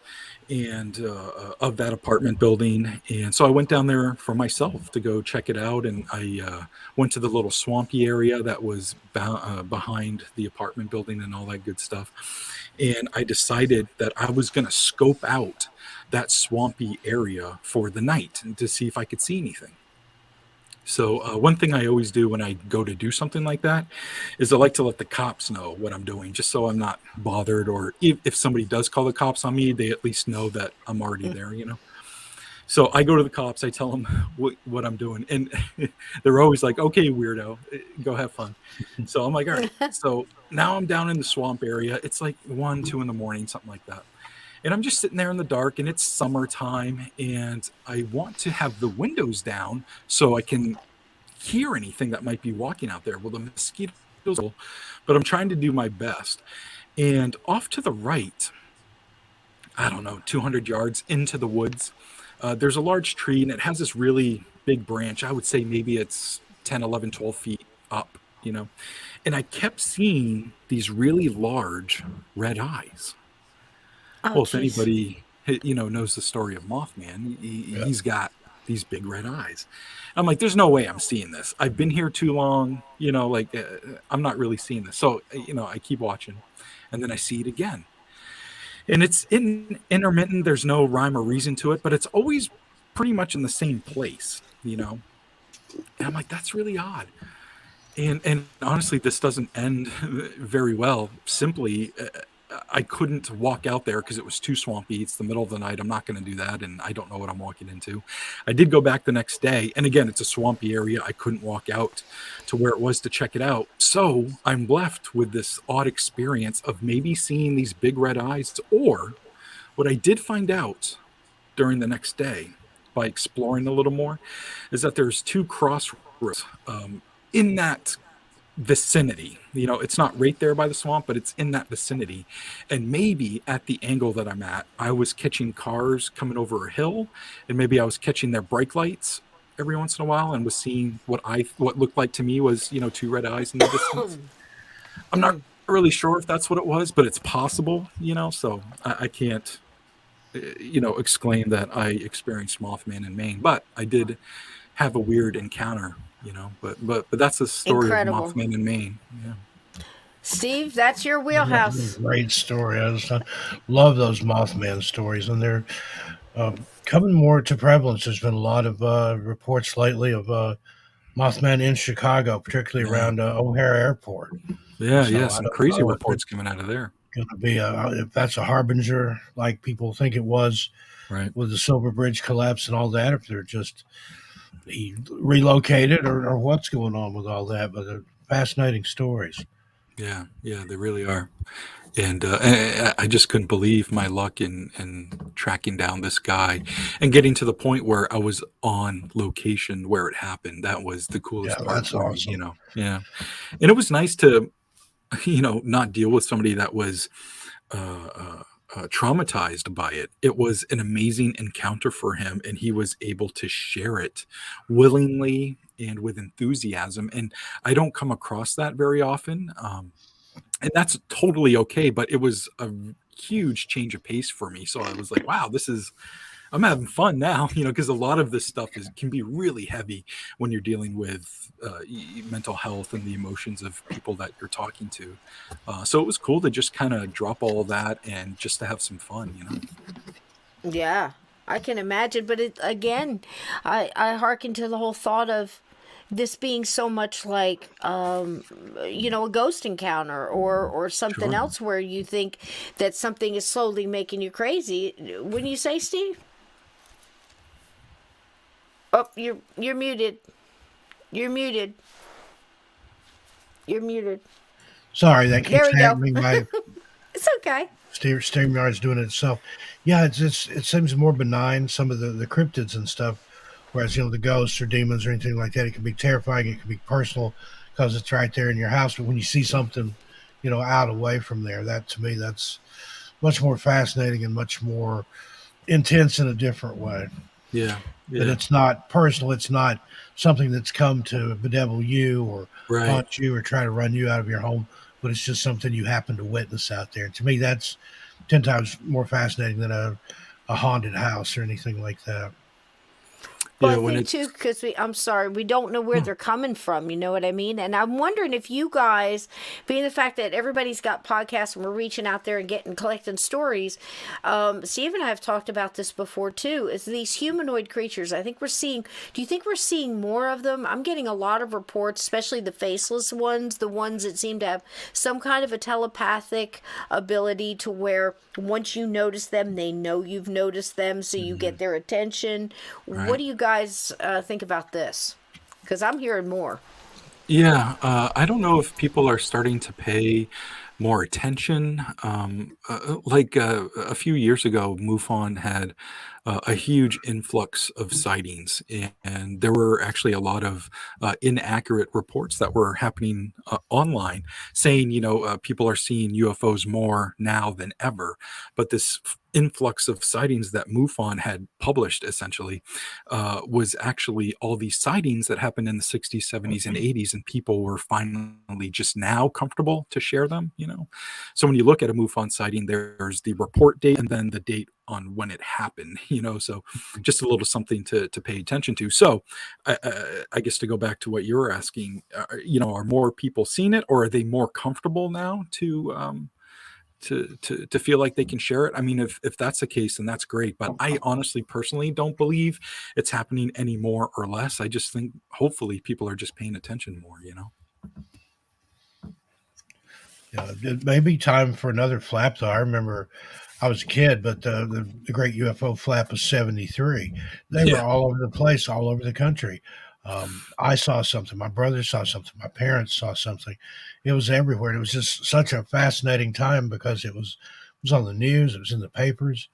and of that apartment building, and so I went down there for myself to go check it out, and I went to the little swampy area that was behind the apartment building and all that good stuff, and I decided that I was going to scope out that swampy area for the night and to see if I could see anything. So one thing I always do when I go to do something like that is I like to let the cops know what I'm doing, just so I'm not bothered, or if somebody does call the cops on me, they at least know that I'm already there. So I go to the cops, I tell them what I'm doing, and they're always like, okay, weirdo, go have fun. So I'm like, all right. So now I'm down in the swamp area. It's like 1, 2 in the morning, something like that. And I'm just sitting there in the dark, and it's summertime, and I want to have the windows down so I can hear anything that might be walking out there. Well, the mosquitoes, but I'm trying to do my best. And off to the right, I don't know, 200 yards into the woods, there's a large tree, and it has this really big branch. I would say maybe it's 10, 11, 12 feet up, And I kept seeing these really large red eyes. Oh, Well, if jeez. anybody knows the story of Mothman, he's got these big red eyes. I'm like, there's no way I'm seeing this. I've been here too long, I'm not really seeing this. So I keep watching, and then I see it again, and it's intermittent. There's no rhyme or reason to it, but it's always pretty much in the same place, and I'm like, that's really odd. And honestly, this doesn't end very well. Simply, I couldn't walk out there because it was too swampy. It's the middle of the night. I'm not going to do that, and I don't know what I'm walking into. I did go back the next day, and again, it's a swampy area. I couldn't walk out to where it was to check it out. So I'm left with this odd experience of maybe seeing these big red eyes, or what I did find out during the next day by exploring a little more is that there's 2 crossroads in that vicinity. It's not right there by the swamp, but it's in that vicinity. And maybe at the angle that I'm at, I was catching cars coming over a hill, and maybe I was catching their brake lights every once in a while, and was seeing what looked like to me was 2 red eyes in the distance. I'm not really sure if that's what it was, but it's possible. So I can't exclaim that I experienced Mothman in Maine, but I did have a weird encounter. But that's the story Incredible. of Mothman in Maine. Yeah. Steve, that's your wheelhouse. That's a great story. I just love those Mothman stories, and they're coming more to prevalence. There's been a lot of reports lately of Mothman in Chicago, particularly around O'Hare Airport. Yeah, some crazy reports coming out of there. Going to be if that's a harbinger, like people think it was, right, with the Silver Bridge collapse and all that. If they're just he relocated or what's going on with all that, but they're fascinating stories. Yeah, they really are. And I just couldn't believe my luck in tracking down this guy and getting to the point where I was on location where it happened. That was the coolest part. That's awesome. Yeah. And it was nice to, not deal with somebody that was traumatized by it. It was an amazing encounter for him, and he was able to share it willingly and with enthusiasm. And I don't come across that very often. And that's totally okay, but it was a huge change of pace for me. So I was like, wow, I'm having fun now, because a lot of this stuff can be really heavy when you're dealing with mental health and the emotions of people that you're talking to. So it was cool to just kind of drop all that and just to have some fun. Yeah, I can imagine. But again, I hearken to the whole thought of this being so much like, a ghost encounter or something Sure. else where you think that something is slowly making you crazy. Wouldn't you say, Steve? Oh, you're muted. You're muted. You're muted. Sorry, that There keeps we go. happening. My It's okay. StreamYard's doing it itself. Yeah, it seems more benign, some of the cryptids and stuff. Whereas, the ghosts or demons or anything like that, it can be terrifying. It can be personal because it's right there in your house. But when you see something, out away from there, that to me, that's much more fascinating and much more intense in a different way. Yeah. That it's not personal. It's not something that's come to bedevil you or haunt you or try to run you out of your home, but it's just something you happen to witness out there. And to me, that's 10 times more fascinating than a haunted house or anything like that. Well, I think too, because I'm sorry, we don't know where they're coming from. You know what I mean? And I'm wondering if you guys, being the fact that everybody's got podcasts and we're reaching out there and collecting stories, Steve and I have talked about this before too, is these humanoid creatures. I think do you think we're seeing more of them? I'm getting a lot of reports, especially the faceless ones, the ones that seem to have some kind of a telepathic ability to where once you notice them, they know you've noticed them, so you get their attention. Right. What do you guys think about this? Because I'm hearing more. Yeah, I don't know if people are starting to pay more attention. A few years ago, MUFON had a huge influx of sightings, and there were actually a lot of inaccurate reports that were happening online saying, people are seeing UFOs more now than ever. But this influx of sightings that MUFON had published essentially was actually all these sightings that happened in the 60s, 70s, and 80s, and people were finally just now comfortable to share them. So when you look at a MUFON sighting, there's the report date and then the date on when it happened. So just a little something to pay attention to. So I guess to go back to what you were asking, are more people seeing it, or are they more comfortable now to feel like they can share it? I mean, if that's the case, then that's great. But I honestly, personally, don't believe it's happening any more or less. I just think hopefully people are just paying attention more. It may be time for another flap, though. I remember I was a kid, but the great UFO flap was 73. They were all over the place, all over the country. I saw something. My brother saw something. My parents saw something. It was everywhere. It was just such a fascinating time because it was on the news. It was in the papers,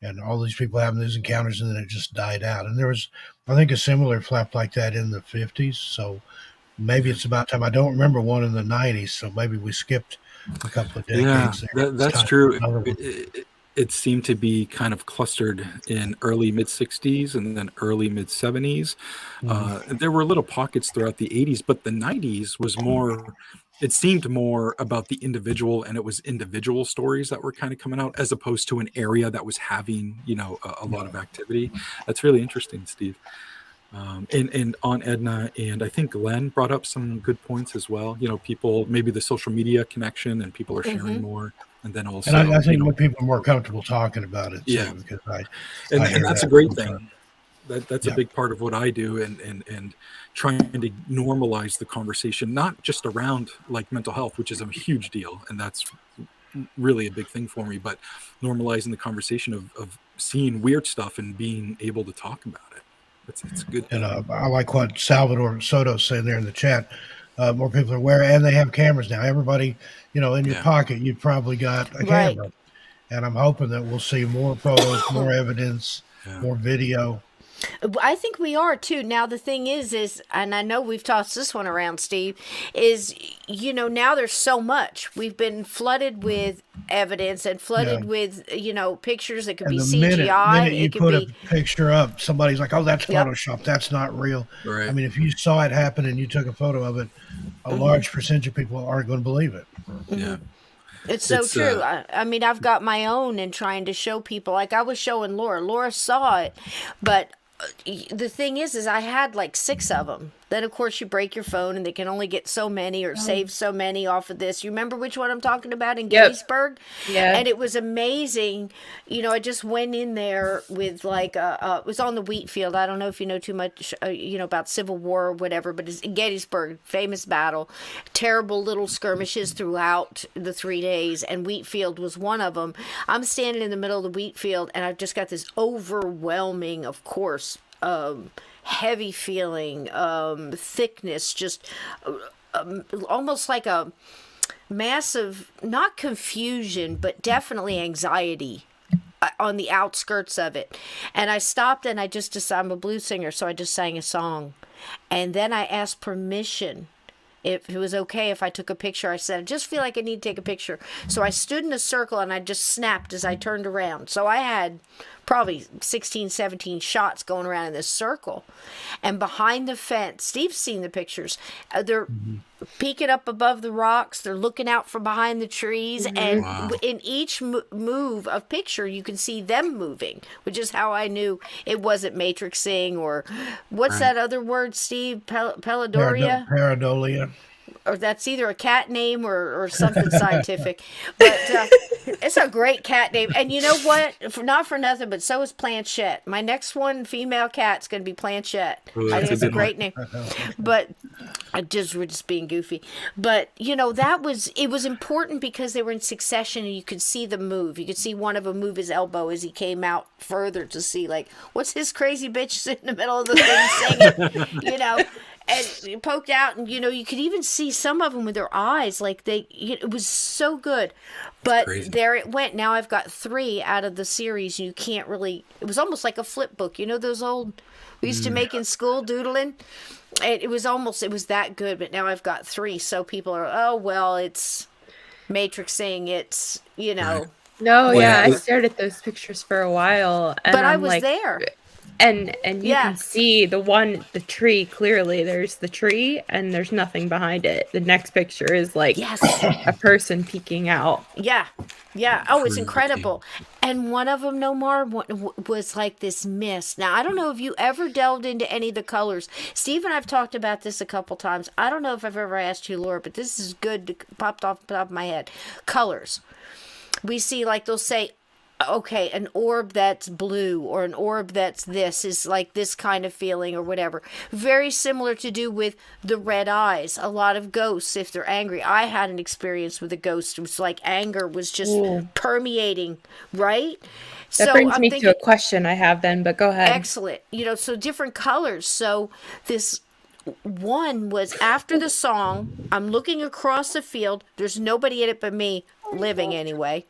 and all these people having these encounters, and then it just died out. And there was, I think, a similar flap like that in the 50s. So maybe it's about time. I don't remember one in the 90s, so maybe we skipped a couple of decades there. That's true. It seemed to be kind of clustered in early mid 60s and then early mid 70s. There were little pockets throughout the 80s, but the 90s was more, it seemed more about the individual, and it was individual stories that were kind of coming out as opposed to an area that was having, a lot of activity. That's really interesting, Steve. And on Edna, and I think Glenn brought up some good points as well. People, maybe the social media connection, and people are sharing more. And then also, and I think more people are more comfortable talking about it too, because and that's a great thing. That's a big part of what I do, and trying to normalize the conversation, not just around like mental health, which is a huge deal, and that's really a big thing for me, but normalizing the conversation of seeing weird stuff and being able to talk about it. It's good. And I like what Salvador Soto's saying there in the chat. More people are aware, and they have cameras now. Everybody, in your pocket, you've probably got a camera. And I'm hoping that we'll see more photos, more evidence, more video. I think we are too. Now the thing is, and I know we've tossed this one around, Steve, is, now there's so much. We've been flooded with evidence and flooded with, pictures that could be CGI. Minute you put a picture up, somebody's like, oh, that's Photoshop. That's not real. Right. I mean, if you saw it happen and you took a photo of it, a large percentage of people aren't going to believe it. Yeah. It's so true. I mean, I've got my own and trying to show people. Like I was showing Laura. Laura saw it, but the thing is I had like 6 of them. Then of course you break your phone and they can only get so many or save so many off of this. You remember which one I'm talking about in Gettysburg? Yeah. And it was amazing. I just went in there with like it was on the wheat field. I don't know if you know too much about Civil War or whatever, but it's in Gettysburg, famous battle, terrible little skirmishes throughout the 3 days, and Wheatfield was one of them. I'm standing in the middle of the wheat field and I've just got this overwhelming, of course, heavy feeling, thickness, just almost like a massive, not confusion, but definitely anxiety on the outskirts of it. And I stopped and I just decided, I'm a blues singer, so I just sang a song. And then I asked permission if it was okay if I took a picture. I said, I just feel like I need to take a picture. So I stood in a circle and I just snapped as I turned around. So I had probably 16, 17 shots going around in this circle. And behind the fence, Steve's seen the pictures. They're peeking up above the rocks. They're looking out from behind the trees. And in each move of picture, you can see them moving, which is how I knew it wasn't matrixing or what's that other word, Steve? Pareidolia? Pareidolia. Or that's either a cat name or something scientific. But it's a great cat name. And you know what? Not for nothing, but so is Planchette. My next one, female cat's going to be Planchette. Ooh, I think it's a great one. name. But we're just being goofy. But, it was important because they were in succession and you could see them move. You could see one of them move his elbow as he came out further to see, like, what's this crazy bitch sitting in the middle of the thing singing, And it poked out, and you could even see some of them with their eyes, like it was so good. But there it went. Now I've got 3 out of the series. You can't really. It was almost like a flip book. Those old we used to make in school, doodling. It was that good. But now I've got 3, so people are, oh well, it's matrixing. It's No, yeah, I stared at those pictures for a while, and but I was there. And you can see the tree clearly. There's the tree and there's nothing behind it. The next picture is like a person peeking out. Yeah. Oh, it's incredible. And one of them, Nomar, was like this mist. Now, I don't know if you ever delved into any of the colors. Steve and I've talked about this a couple times. I don't know if I've ever asked you, Laura, but this is good. Popped off the top of my head. Colors. We see, like, they'll say, okay, an orb that's blue or an orb that's this is like this kind of feeling or whatever. Very similar to do with the red eyes. A lot of ghosts, if they're angry. I had an experience with a ghost. It was like anger was just permeating, right? That brings me to a question I have then, but go ahead. Excellent. So different colors. So this one was after the song. I'm looking across the field. There's nobody in it but me, living anyway.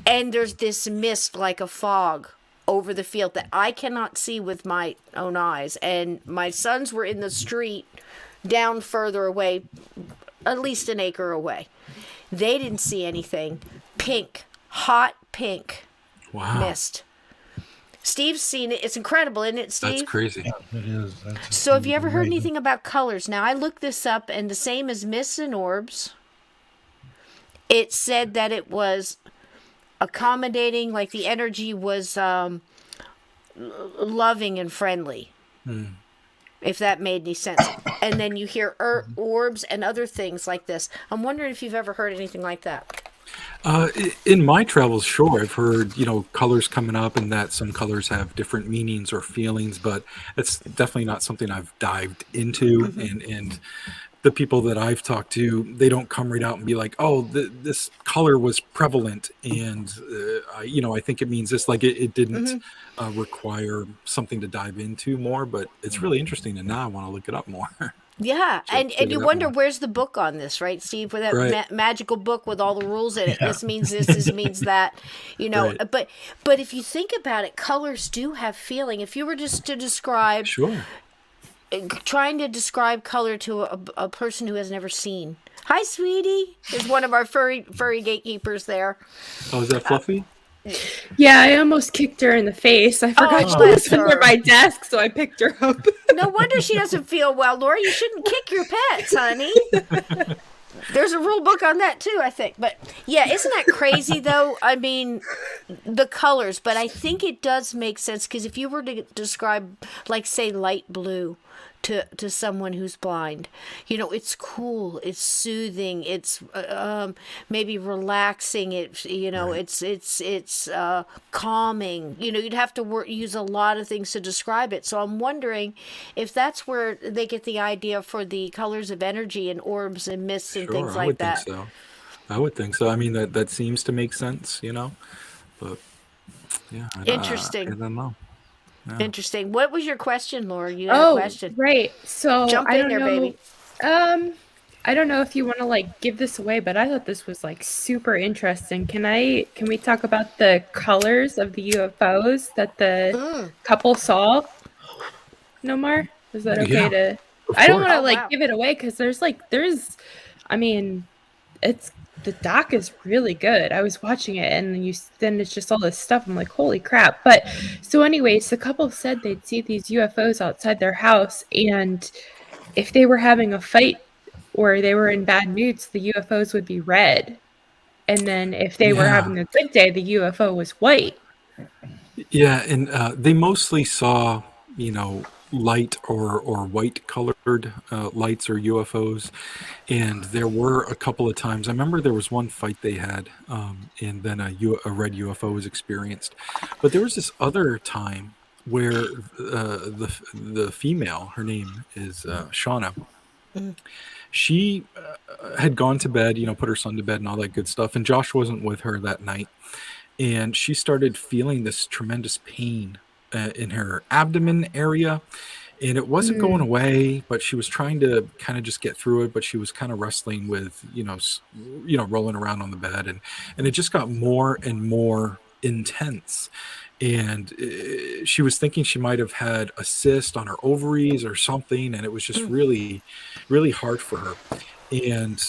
And there's this mist like a fog over the field that I cannot see with my own eyes. And my sons were in the street down further away, at least an acre away. They didn't see anything. Pink, hot pink mist. Steve's seen it. It's incredible, isn't it, Steve? That's crazy. Yeah, it is. So have you ever heard anything about colors? Now, I looked this up, and the same as mists and orbs, it said that it was accommodating, like the energy was loving and friendly, if that made any sense. And then you hear orbs and other things like this. I'm wondering if you've ever heard anything like that. In my travels, sure, I've heard colors coming up and that some colors have different meanings or feelings, but it's definitely not something I've dived into. And the people that I've talked to, they don't come right out and be like, oh, this color was prevalent and I think it means this. Like it didn't require something to dive into more, but it's really interesting, and now I want to look it up more. Yeah, So and you wonder where's the book on this, right, Steve? For that magical book with all the rules in it. This means this means that, you know. Right. But if you think about it, colors do have feeling. If you were just to describe, trying to describe color to a person who has never seen. Hi, sweetie. Is one of our furry gatekeepers there? Oh, is that Fluffy? Yeah, I almost kicked her in the face. I forgot she was under my desk, so I picked her up. No wonder she doesn't feel well, Laura. You shouldn't kick your pets, honey. There's a rule book on that too, I think. But yeah, isn't that crazy though? I mean, the colors, but I think it does make sense because if you were to describe, like, say, light blue to someone who's blind, you know, it's cool, it's soothing, it's maybe relaxing, it's, you know, it's calming. You know, you'd have to use a lot of things to describe it. So I'm wondering if that's where they get the idea for the colors of energy and orbs and mists and things like that. Think so. I would think so. I mean, that seems to make sense, you know, but yeah. Interesting. I don't know. Yeah. Interesting. What was your question, Laura? You had a question. Right. So jump in there, baby. I don't know if you want to like give this away, but I thought this was like super interesting. Can we talk about the colors of the UFOs that the couple saw? Nomar? Is that okay to? I don't want to give it away because there's I mean, the doc is really good. I was watching it and then it's just all this stuff. I'm like, holy crap. But so anyways, the couple said they'd see these UFOs outside their house, and if they were having a fight or they were in bad moods, the UFOs would be red. And then if they were having a good day, the UFO was white. Yeah, and they mostly saw, you know, light or white colored lights or UFOs, and there were a couple of times. I remember there was one fight they had, and then a red UFO was experienced. But there was this other time where the female, her name is Shauna. She had gone to bed, you know, put her son to bed and all that good stuff, and Josh wasn't with her that night, and she started feeling this tremendous pain in her abdomen area, and it wasn't going away, but she was trying to kind of just get through it, but she was kind of wrestling with, you know, rolling around on the bed, and it just got more and more intense. And she was thinking she might have had a cyst on her ovaries or something, and it was just really, really hard for her. And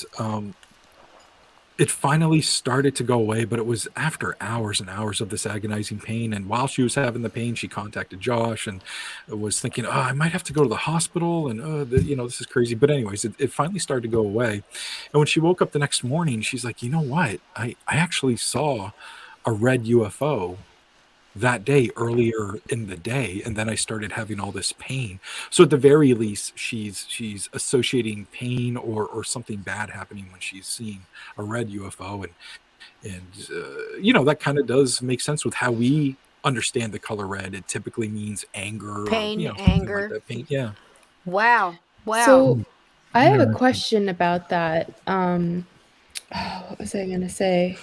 it finally started to go away, but it was after hours and hours of this agonizing pain. And while she was having the pain, she contacted Josh and was thinking, oh, I might have to go to the hospital. And, you know, this is crazy. But anyways, it finally started to go away. And when she woke up the next morning, she's like, you know what? I actually saw a red UFO that day, earlier in the day, and then I started having all this pain. So at the very least, she's associating pain or something bad happening when she's seeing a red UFO, and you know, that kind of does make sense with how we understand the color red. It typically means anger, pain, or, you know, anger, like that. Pain, yeah. Wow. So I have a question about that. What was I gonna say?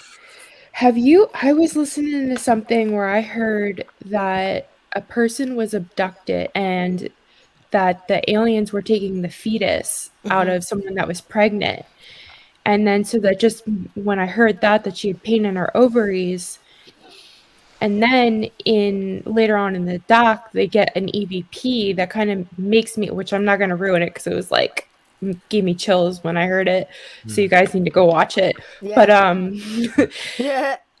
I was listening to something where I heard that a person was abducted and that the aliens were taking the fetus out of someone that was pregnant. And then so that just when I heard that she had pain in her ovaries, and then later on in the doc, they get an EVP that kind of makes me, which I'm not going to ruin it because it was like, gave me chills when I heard it. So you guys need to go watch it. But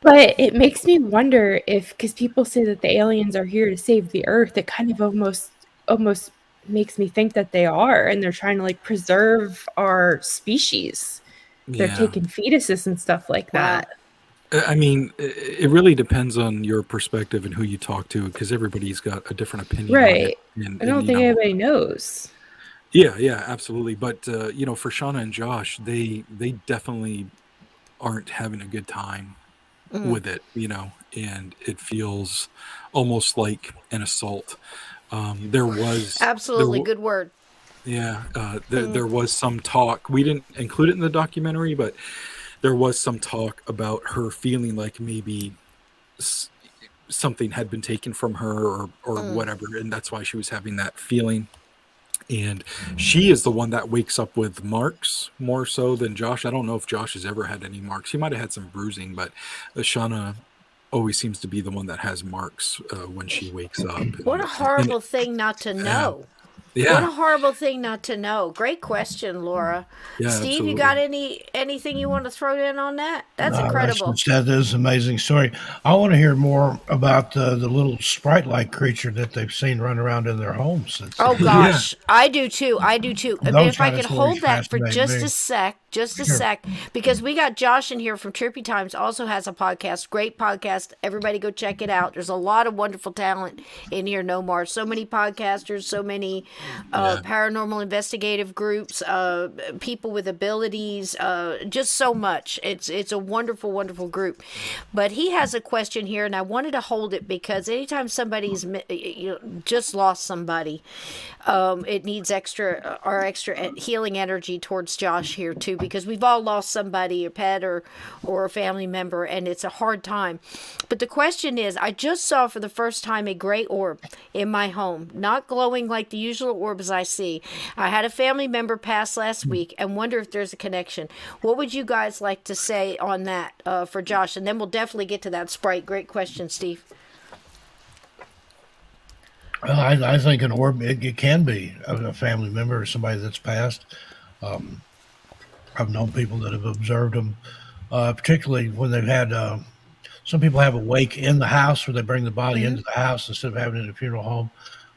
but it makes me wonder if, because people say that the aliens are here to save the earth, it kind of almost makes me think that they are, and they're trying to like preserve our species. They're taking fetuses and stuff like that. I mean, it really depends on your perspective and who you talk to, because everybody's got a different opinion. Right. And, I don't think anybody knows. Yeah, absolutely. But, you know, for Shauna and Josh, they definitely aren't having a good time with it, you know, and it feels almost like an assault. There was... Absolutely, good word. Yeah, there was some talk. We didn't include it in the documentary, but there was some talk about her feeling like maybe something had been taken from her or whatever, and that's why she was having that feeling. And she is the one that wakes up with marks more so than Josh. I don't know if Josh has ever had any marks. He might have had some bruising, but Shauna always seems to be the one that has marks when she wakes up. What a horrible thing not to know. Yeah. What a horrible thing not to know. Great question, Laura. Yeah, Steve, absolutely. you got anything you want to throw in on that? That's incredible. That is an amazing story. I want to hear more about the little sprite-like creature that they've seen run around in their homes. Oh gosh, yeah. I do too. I mean, if I could hold that for just a sec, because we got Josh in here from Trippy Times, also has a podcast, great podcast. Everybody go check it out. There's a lot of wonderful talent in here, Nomar. So many podcasters, so many paranormal investigative groups, people with abilities, just so much. It's a wonderful, wonderful group. But he has a question here, and I wanted to hold it because anytime somebody's just lost somebody, it needs extra healing energy towards Josh here too, because we've all lost somebody, a pet or a family member, and it's a hard time. But the question is, I just saw for the first time a gray orb in my home, not glowing like the usual orbs I see. I had a family member pass last week and wonder if there's a connection. What would you guys like to say on that for Josh? And then we'll definitely get to that sprite. Great question, Steve. I think an orb, it can be a family member or somebody that's passed. I've known people that have observed them, particularly when they've had, some people have a wake in the house where they bring the body into the house instead of having it in a funeral home.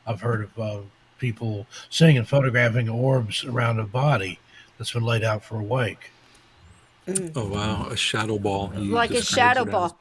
I've heard of people seeing and photographing orbs around a body that's been laid out for a wake. Oh, wow. A shadow ball. Like a shadow ball.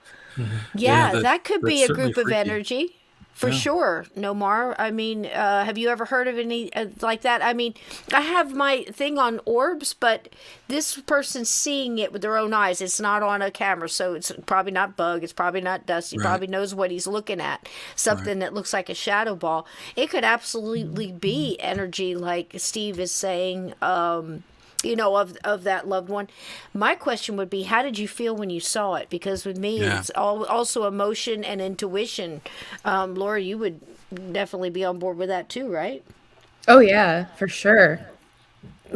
Yeah, that could be a group of energy. For sure, Nomar. I mean, have you ever heard of any like that? I mean, I have my thing on orbs, but this person's seeing it with their own eyes. It's not on a camera, so it's probably not bug. It's probably not dust. He probably knows what he's looking at. Something that looks like a shadow ball. It could absolutely be energy, like Steve is saying. Of that loved one. My question would be, how did you feel when you saw it? Because with me, it's also emotion and intuition. Laura, you would definitely be on board with that too, right? Oh, yeah, for sure.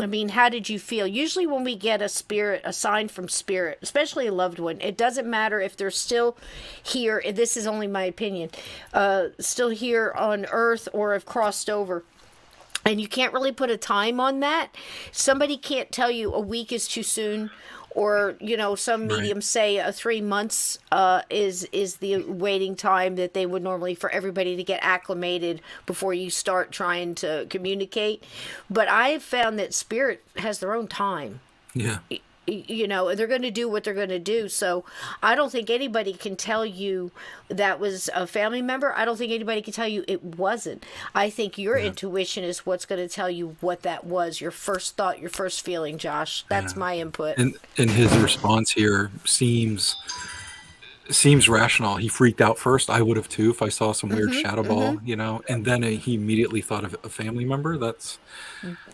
I mean, how did you feel? Usually when we get a sign from spirit, especially a loved one, it doesn't matter if they're still here, this is only my opinion, still here on Earth or have crossed over. And you can't really put a time on that. Somebody can't tell you a week is too soon, or some mediums say 3 months is the waiting time that they would normally for everybody to get acclimated before you start trying to communicate. But I've found that spirit has their own time. Yeah. They're going to do what they're going to do. So I don't think anybody can tell you that was a family member. I don't think anybody can tell you it wasn't. I think your intuition is what's going to tell you what that was. Your first thought, your first feeling, Josh. That's my input. And his response here seems rational. He freaked out first. I would have too if I saw some weird shadow ball, and then he immediately thought of a family member. That's,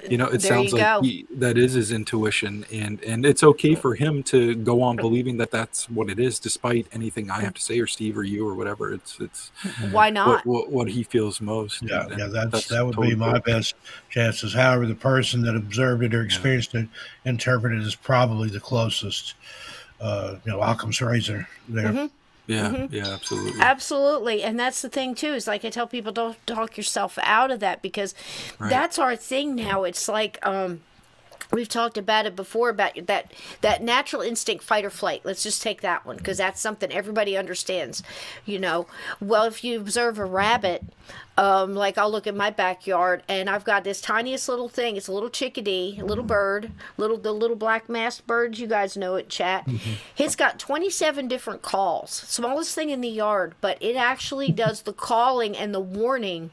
it sounds like that is his intuition, and it's okay for him to go on believing that that's what it is, despite anything I have to say or Steve or you or whatever. It's why not what he feels most. That would be my best chances. However, the person that observed it or experienced it, interpreted as probably the closest. Occam's razor there. Absolutely. And that's the thing too, is like I tell people, don't talk yourself out of that, because that's our thing now. It's like we've talked about it before, about that natural instinct, fight or flight. Let's just take that one, because that's something everybody understands. Well, if you observe a rabbit, like I'll look at my backyard and I've got this tiniest little thing. It's a little chickadee, a little bird, the little black masked birds. You guys know it, chat. It's got 27 different calls. Smallest thing in the yard, but it actually does the calling and the warning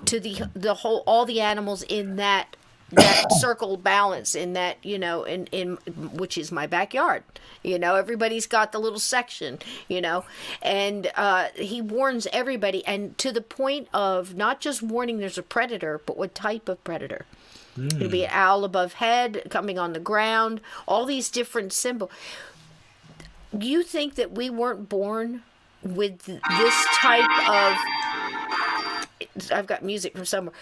to the whole, all the animals in that circle balance in that, in which is my backyard. Everybody's got the little section, and he warns everybody, and to the point of not just warning there's a predator, but what type of predator. It'll be an owl above head, coming on the ground, all these different symbols. You think that we weren't born with this type of I've got music from somewhere.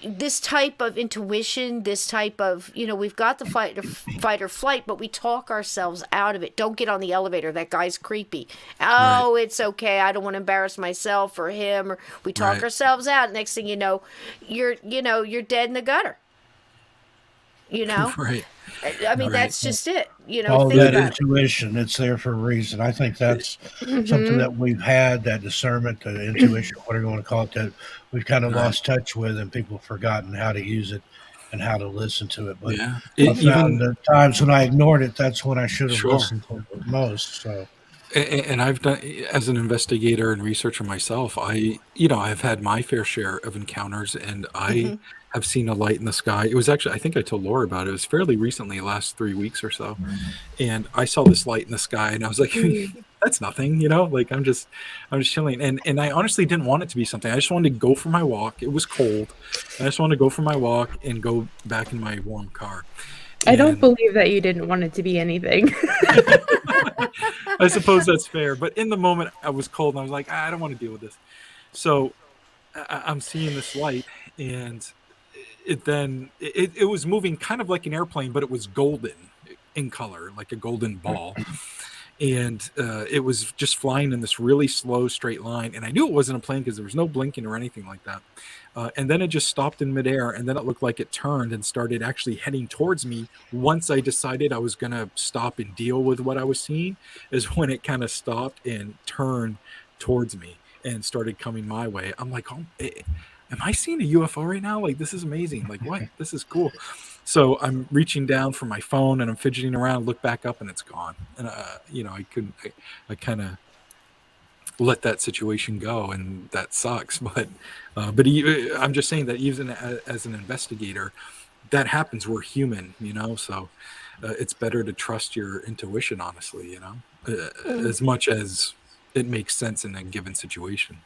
This type of intuition, this type of, we've got the fight or flight, but we talk ourselves out of it. Don't get on the elevator. That guy's creepy. Oh, right. It's okay. I don't want to embarrass myself or him. Or we talk ourselves out. Next thing you know, you're dead in the gutter. Right. I mean, that's just it. All that intuition, it's there for a reason. I think that's something that we've had, that discernment, the intuition, whatever you want to call it, that we've kind of lost touch with, and people have forgotten how to use it and how to listen to it. But I found the times when I ignored it, that's when I should have listened to it most. So. And I've done, as an investigator and researcher myself, I've had my fair share of encounters, and I have seen a light in the sky. It was actually, I think I told Laura about it. It was fairly recently, last 3 weeks or so. And I saw this light in the sky, and I was like, that's nothing, like I'm just chilling. And I honestly didn't want it to be something. I just wanted to go for my walk. It was cold. I just wanted to go for my walk and go back in my warm car. I don't believe that you didn't want it to be anything. I suppose that's fair. But in the moment, I was cold, and I was like, I don't want to deal with this. So I'm seeing this light, and it was moving kind of like an airplane, but it was golden in color, like a golden ball. And it was just flying in this really slow straight line. And I knew it wasn't a plane because there was no blinking or anything like that. And then it just stopped in midair, and then it looked like it turned and started actually heading towards me. Once I decided I was going to stop and deal with what I was seeing, is when it kind of stopped and turned towards me and started coming my way. I'm like, am I seeing a UFO right now? Like, this is amazing. Like, what? This is cool. So I'm reaching down for my phone, and I'm fidgeting around, look back up, and it's gone. And, I kind of let that situation go, and that sucks. But I'm just saying that even as an investigator, that happens. We're human, so it's better to trust your intuition, honestly, as much as it makes sense in a given situation.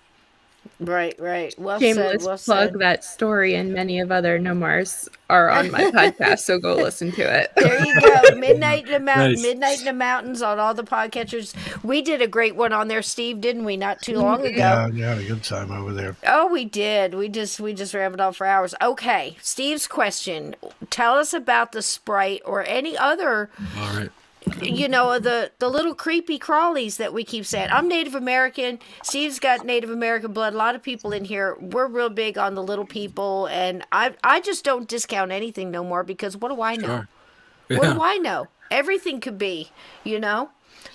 Right. Well Shameless said. Well plug said. that story, and many of other Nomars are on my podcast, so go listen to it. There you go. Midnight in the Nice. Midnight in the Mountains on all the podcatchers. We did a great one on there, Steve, didn't we? Not too long ago. Yeah, you had a good time over there. Oh, we did. We just rambled on for hours. Okay, Steve's question. Tell us about the Sprite or any other. All right. The little creepy crawlies that we keep saying. I'm Native American. Steve's got Native American blood. A lot of people in here, we're real big on the little people, and I just don't discount anything no more, because what do I know? Sure. Yeah. What do I know? Everything could be,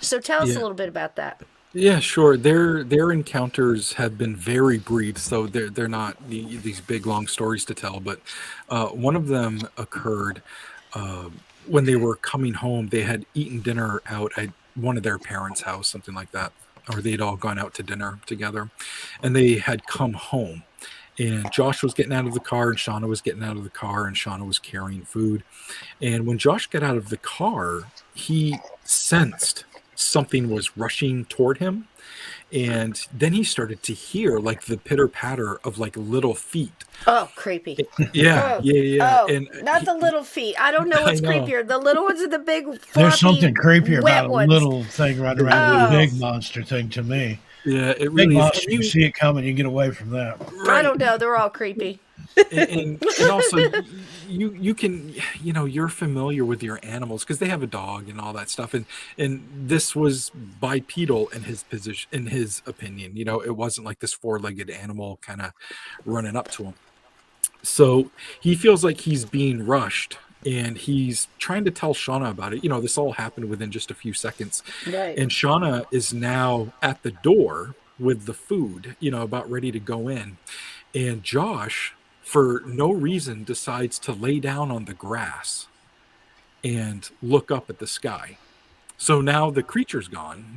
So tell us a little bit about that. Yeah, sure. Their encounters have been very brief, so they're not these big long stories to tell. But one of them occurred when they were coming home. They had eaten dinner out at one of their parents' house, something like that, or they'd all gone out to dinner together, and they had come home. And Josh was getting out of the car, and Shauna was getting out of the car, and Shauna was carrying food. And when Josh got out of the car, he sensed something was rushing toward him. And then he started to hear like the pitter patter of like little feet. Oh, creepy. Yeah. Oh, and not the little feet. I don't know what's creepier. The little ones or the big floppy, There's something creepier wet about ones. a little thing running around than a big monster thing to me. Yeah, it Big really monster, is. you see it coming, you get away from that. I don't know. They're all creepy. And also you can, you're familiar with your animals because they have a dog and all that stuff, and this was bipedal in his position, in his opinion. It wasn't like this four-legged animal kind of running up to him. So he feels like he's being rushed, and he's trying to tell Shauna about it. This all happened within just a few seconds. Right. And Shauna is now at the door with the food, about ready to go in. And Josh, for no reason, decides to lay down on the grass and look up at the sky. So now the creature's gone.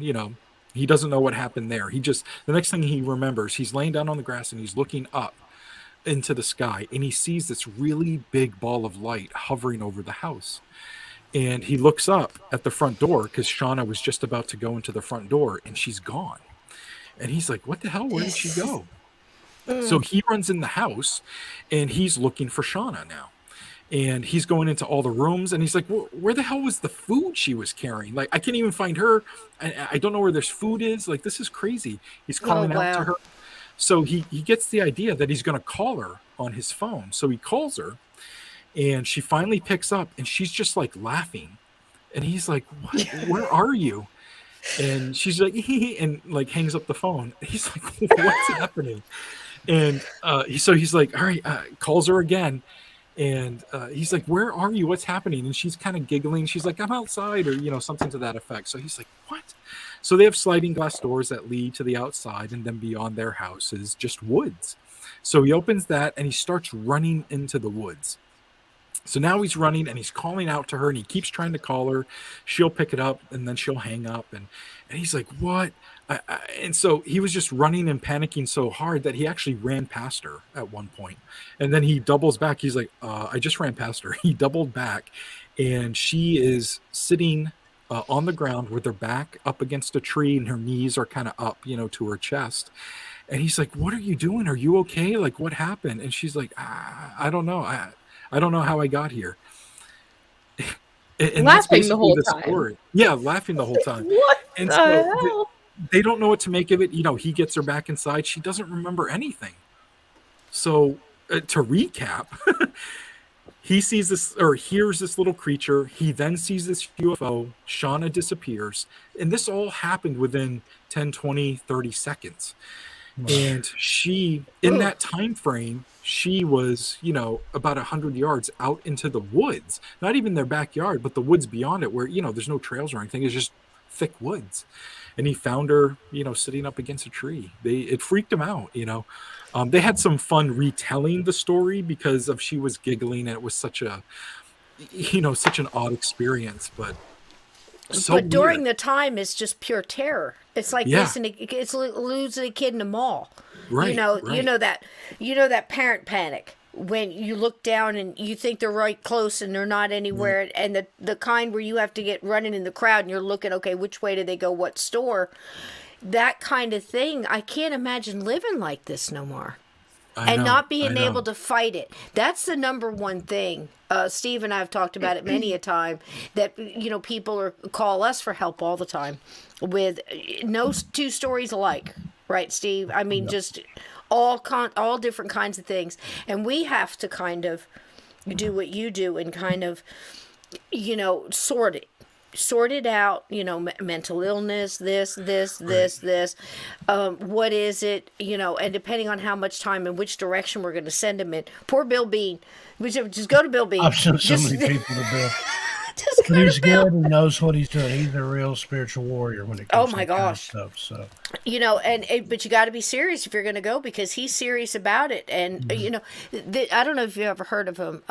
He doesn't know what happened there. The next thing he remembers, he's laying down on the grass and he's looking up into the sky, and he sees this really big ball of light hovering over the house. And he looks up at the front door because Shauna was just about to go into the front door, and she's gone. And he's like, what the hell? Where did she go? So he runs in the house, and he's looking for Shauna now. And he's going into all the rooms, and he's like, where the hell was the food she was carrying? Like, I can't even find her. I don't know where this food is. Like, this is crazy. He's calling out to her. So he gets the idea that he's going to call her on his phone. So he calls her, and she finally picks up, and she's just like laughing. And he's like, "What? Where are you?" And she's like, and like hangs up the phone. He's like, "What's happening?" And so he's like, "All right," calls her again. And he's like, "Where are you? What's happening?" And she's kind of giggling. She's like, "I'm outside," or, something to that effect. So he's like, "What?" So they have sliding glass doors that lead to the outside, and then beyond their house is just woods. So he opens that, and he starts running into the woods. So now he's running, and he's calling out to her, and he keeps trying to call her. She'll pick it up, and then she'll hang up. And he's like, "What?" And so he was just running and panicking so hard that he actually ran past her at one point. And then he doubles back. He's like, "I just ran past her." He doubled back, and she is sitting on the ground with her back up against a tree, and her knees are kind of up, to her chest. And he's like, "What are you doing? Are you okay? Like, what happened?" And she's like, "I don't know. I don't know how I got here." And laughing the whole time. Story. Yeah, laughing the whole time. What and the so hell? They don't know what to make of it. He gets her back inside. She doesn't remember anything. So to recap, he sees this or hears this little creature. He then sees this UFO. Shauna disappears. And this all happened within 10, 20, 30 seconds. And she, in that time frame, she was, about 100 yards out into the woods. Not even their backyard, but the woods beyond it where, there's no trails or anything. It's just thick woods. And he found her, sitting up against a tree. It freaked him out, They had some fun retelling the story because of she was giggling, and it was such a, such an odd experience. But during the time, it's just pure terror. It's like it's losing a kid in a mall. Right. You know that parent panic when you look down and you think they're right close and they're not anywhere, and the kind where you have to get running in the crowd and you're looking, okay, which way did they go, what store? That kind of thing. I can't imagine living like this no more. And not being able to fight it. That's the number one thing. Steve and I have talked about it many a time, that people call us for help all the time with no two stories alike, right, Steve? I mean, just all different kinds of things, and we have to kind of do what you do and kind of sort it out, mental illness, this, what is it, and depending on how much time and which direction we're going to send him in. Poor Bill Bean. We should just go to Bill Bean. I've sent so many people to Bill. But he's good. He knows what he's doing. He's a real spiritual warrior when it comes to that kind of stuff. So but you got to be serious if you're going to go, because he's serious about it. And I don't know if you ever heard of him,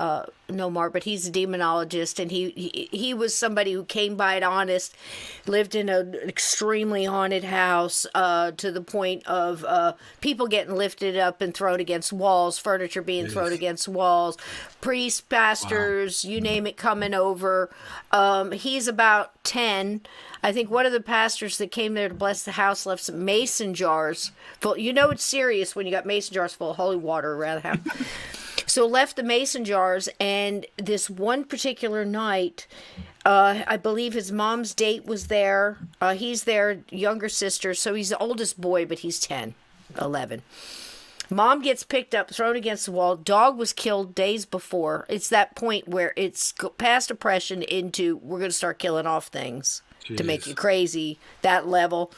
Nomar, but he's a demonologist, and he was somebody who came by it honest, lived in an extremely haunted house, to the point of people getting lifted up and thrown against walls, furniture being thrown against walls, priests, pastors, you name it, coming over. He's about 10. I think one of the pastors that came there to bless the house left some mason jars full. It's serious when you got mason jars full of holy water around the house. So left the mason jars, and this one particular night, I believe his mom's date was there. He's their younger sister, so he's the oldest boy, but he's 10, 11. Mom gets picked up, thrown against the wall. Dog was killed days before. It's that point where it's past depression into we're going to start killing off things to make you crazy, that level.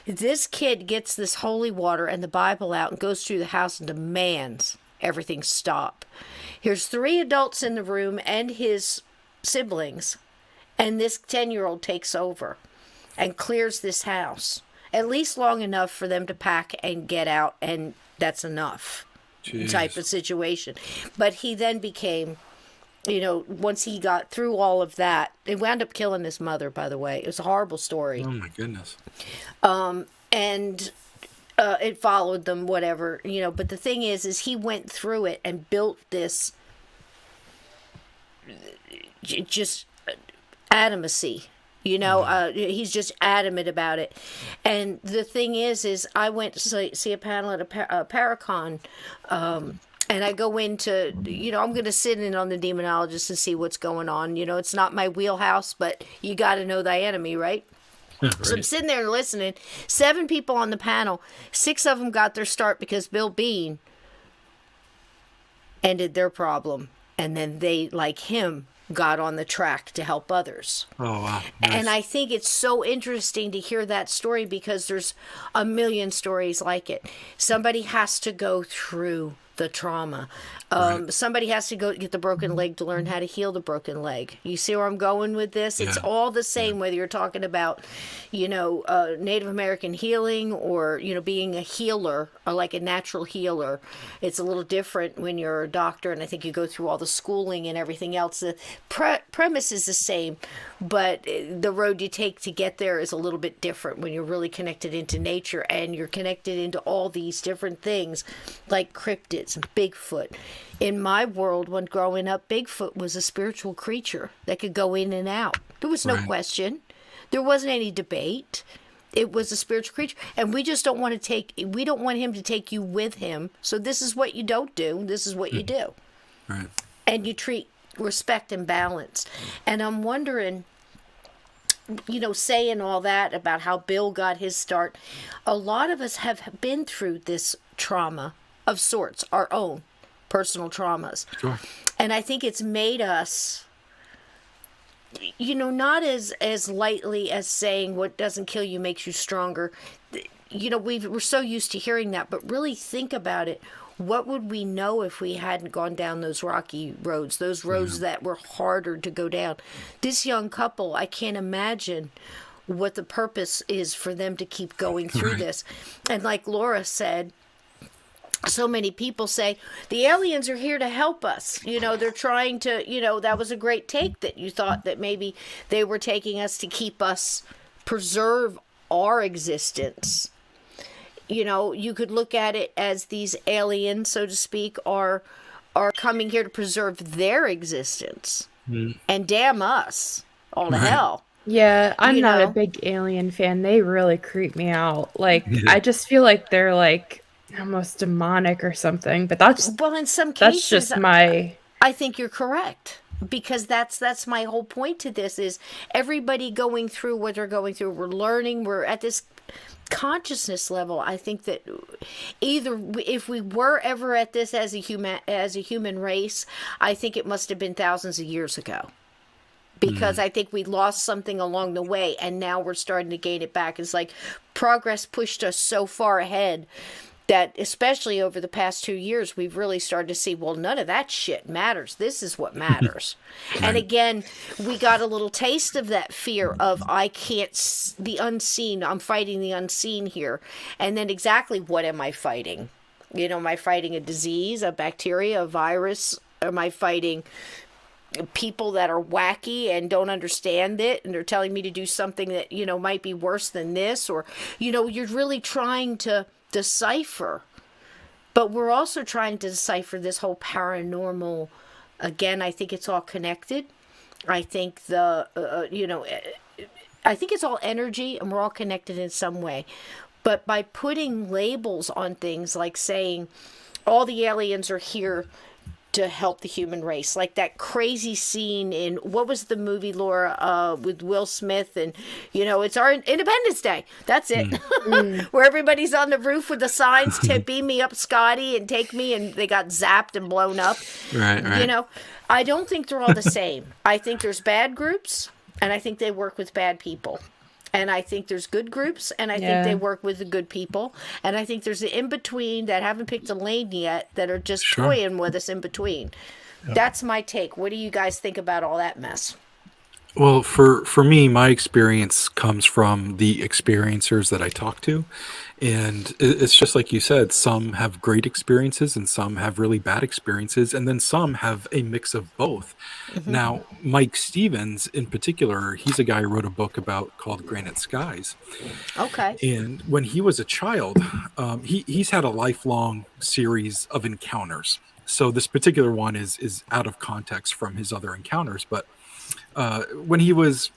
This kid gets this holy water and the Bible out and goes through the house and demands everything stop. Here's 3 adults in the room and his siblings, and this 10-year-old takes over and clears this house, at least long enough for them to pack and get out, and that's enough. Type of situation. But he then became, once he got through all of that, it wound up killing his mother, by the way. It was a horrible story. Oh my goodness. And it followed them, whatever, but the thing is he went through it and built this just adamacy. He's just adamant about it. And the thing is I went to see a panel at a Paracon, and I go into, I'm going to sit in on the demonologist and see what's going on. It's not my wheelhouse, but you got to know thy enemy, right? So I'm sitting there listening. 7 people on the panel. 6 of them got their start because Bill Bean ended their problem. And then they, like him, got on the track to help others. Oh, wow. Nice. And I think it's so interesting to hear that story because there's a million stories like it. Somebody has to go through the trauma. Somebody has to go get the broken leg to learn how to heal the broken leg. You see where I'm going with this? It's all the same, whether you're talking about, Native American healing or, being a healer or like a natural healer. It's a little different when you're a doctor, and I think you go through all the schooling and everything else. The premise is the same, but the road you take to get there is a little bit different when you're really connected into nature and you're connected into all these different things like cryptids and Bigfoot. In my world, when growing up, Bigfoot was a spiritual creature that could go in and out. There was no question. There wasn't any debate. It was a spiritual creature. And we just don't want him to take you with him. So this is what you don't do. This is what you do. Right. And you treat respect and balance. And I'm wondering, saying all that about how Bill got his start, a lot of us have been through this trauma of sorts, our own personal traumas. Sure. And I think it's made us, not as lightly as saying what doesn't kill you makes you stronger. We're so used to hearing that, but really think about it. What would we know if we hadn't gone down those rocky roads, those roads that were harder to go down? This young couple, I can't imagine what the purpose is for them to keep going through this. And like Laura said, so many people say the aliens are here to help us. They're trying to, that was a great take that you thought that maybe they were taking us to keep us preserve our existence. You could look at it as these aliens, so to speak, are coming here to preserve their existence. And damn us all to hell. Yeah, I'm not a big alien fan. They really creep me out. I just feel like they're almost demonic or something, but in some cases, just my... I think you're correct, because that's my whole point to this is everybody going through what they're going through. We're learning, we're at this consciousness level. I think that either if we were ever at this as a human race, I think it must have been thousands of years ago. Because I think we lost something along the way, and now we're starting to gain it back. It's like progress pushed us so far ahead that, especially over the past 2 years, we've really started to see, well, none of that shit matters. This is what matters. And again, we got a little taste of that fear of, the unseen. I'm fighting the unseen here. And then exactly what am I fighting? Am I fighting a disease, a bacteria, a virus? Am I fighting people that are wacky and don't understand it, and they're telling me to do something that, might be worse than this? Or, you're really trying to decipher, but we're also trying to decipher this whole paranormal. Again, I think it's all connected. I think I think it's all energy, and we're all connected in some way. But by putting labels on things, like saying all the aliens are here to help the human race, like that crazy scene in, what was the movie, Laura, with Will Smith, and it's our Independence Day, that's it. Where everybody's on the roof with the signs to beam me up, Scotty, and take me, and they got zapped and blown up. Right. I don't think they're all the same. I think there's bad groups, and I think they work with bad people. And I think there's good groups, and I think they work with the good people. And I think there's the in-between that haven't picked a lane yet, that are just toying with us in between. Yeah. That's my take. What do you guys think about all that mess? Well, for me, my experience comes from the experiencers that I talk to. And it's just like you said, some have great experiences and some have really bad experiences. And then some have a mix of both. Now, Mike Stevens in particular, he's a guy who wrote a book called Granite Skies. Okay. And when he was a child, he's had a lifelong series of encounters. So this particular one is out of context from his other encounters. But when he was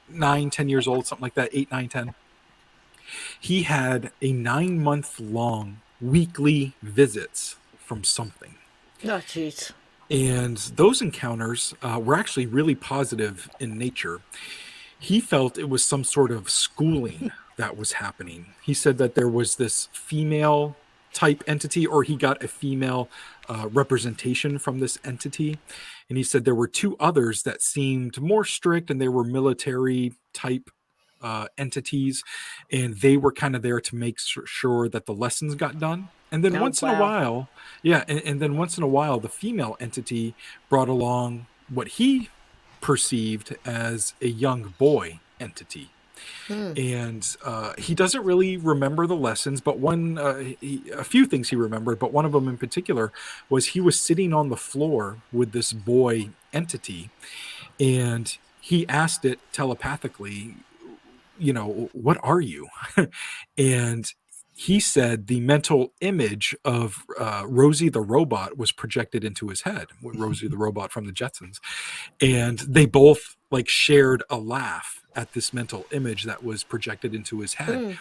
9, 10 years old, something like that, 8, 9, 10, he had a 9-month-long weekly visits from something. Oh, jeez. And those encounters were actually really positive in nature. he felt it was some sort of schooling that was happening. He said that there was this female type entity, or he got a female representation from this entity. And he said there were two others that seemed more strict, and they were military type entities, and they were kind of there to make sure that the lessons got done. And then once in a while, and then once in a while, the female entity brought along what he perceived as a young boy entity. And he doesn't really remember the lessons, but a few things he remembered, but one of them in particular was he was sitting on the floor with this boy entity, and he asked it telepathically, what are you? And he said the mental image of Rosie the robot was projected into his head, Rosie the robot from the Jetsons. And they both shared a laugh at this mental image that was projected into his head.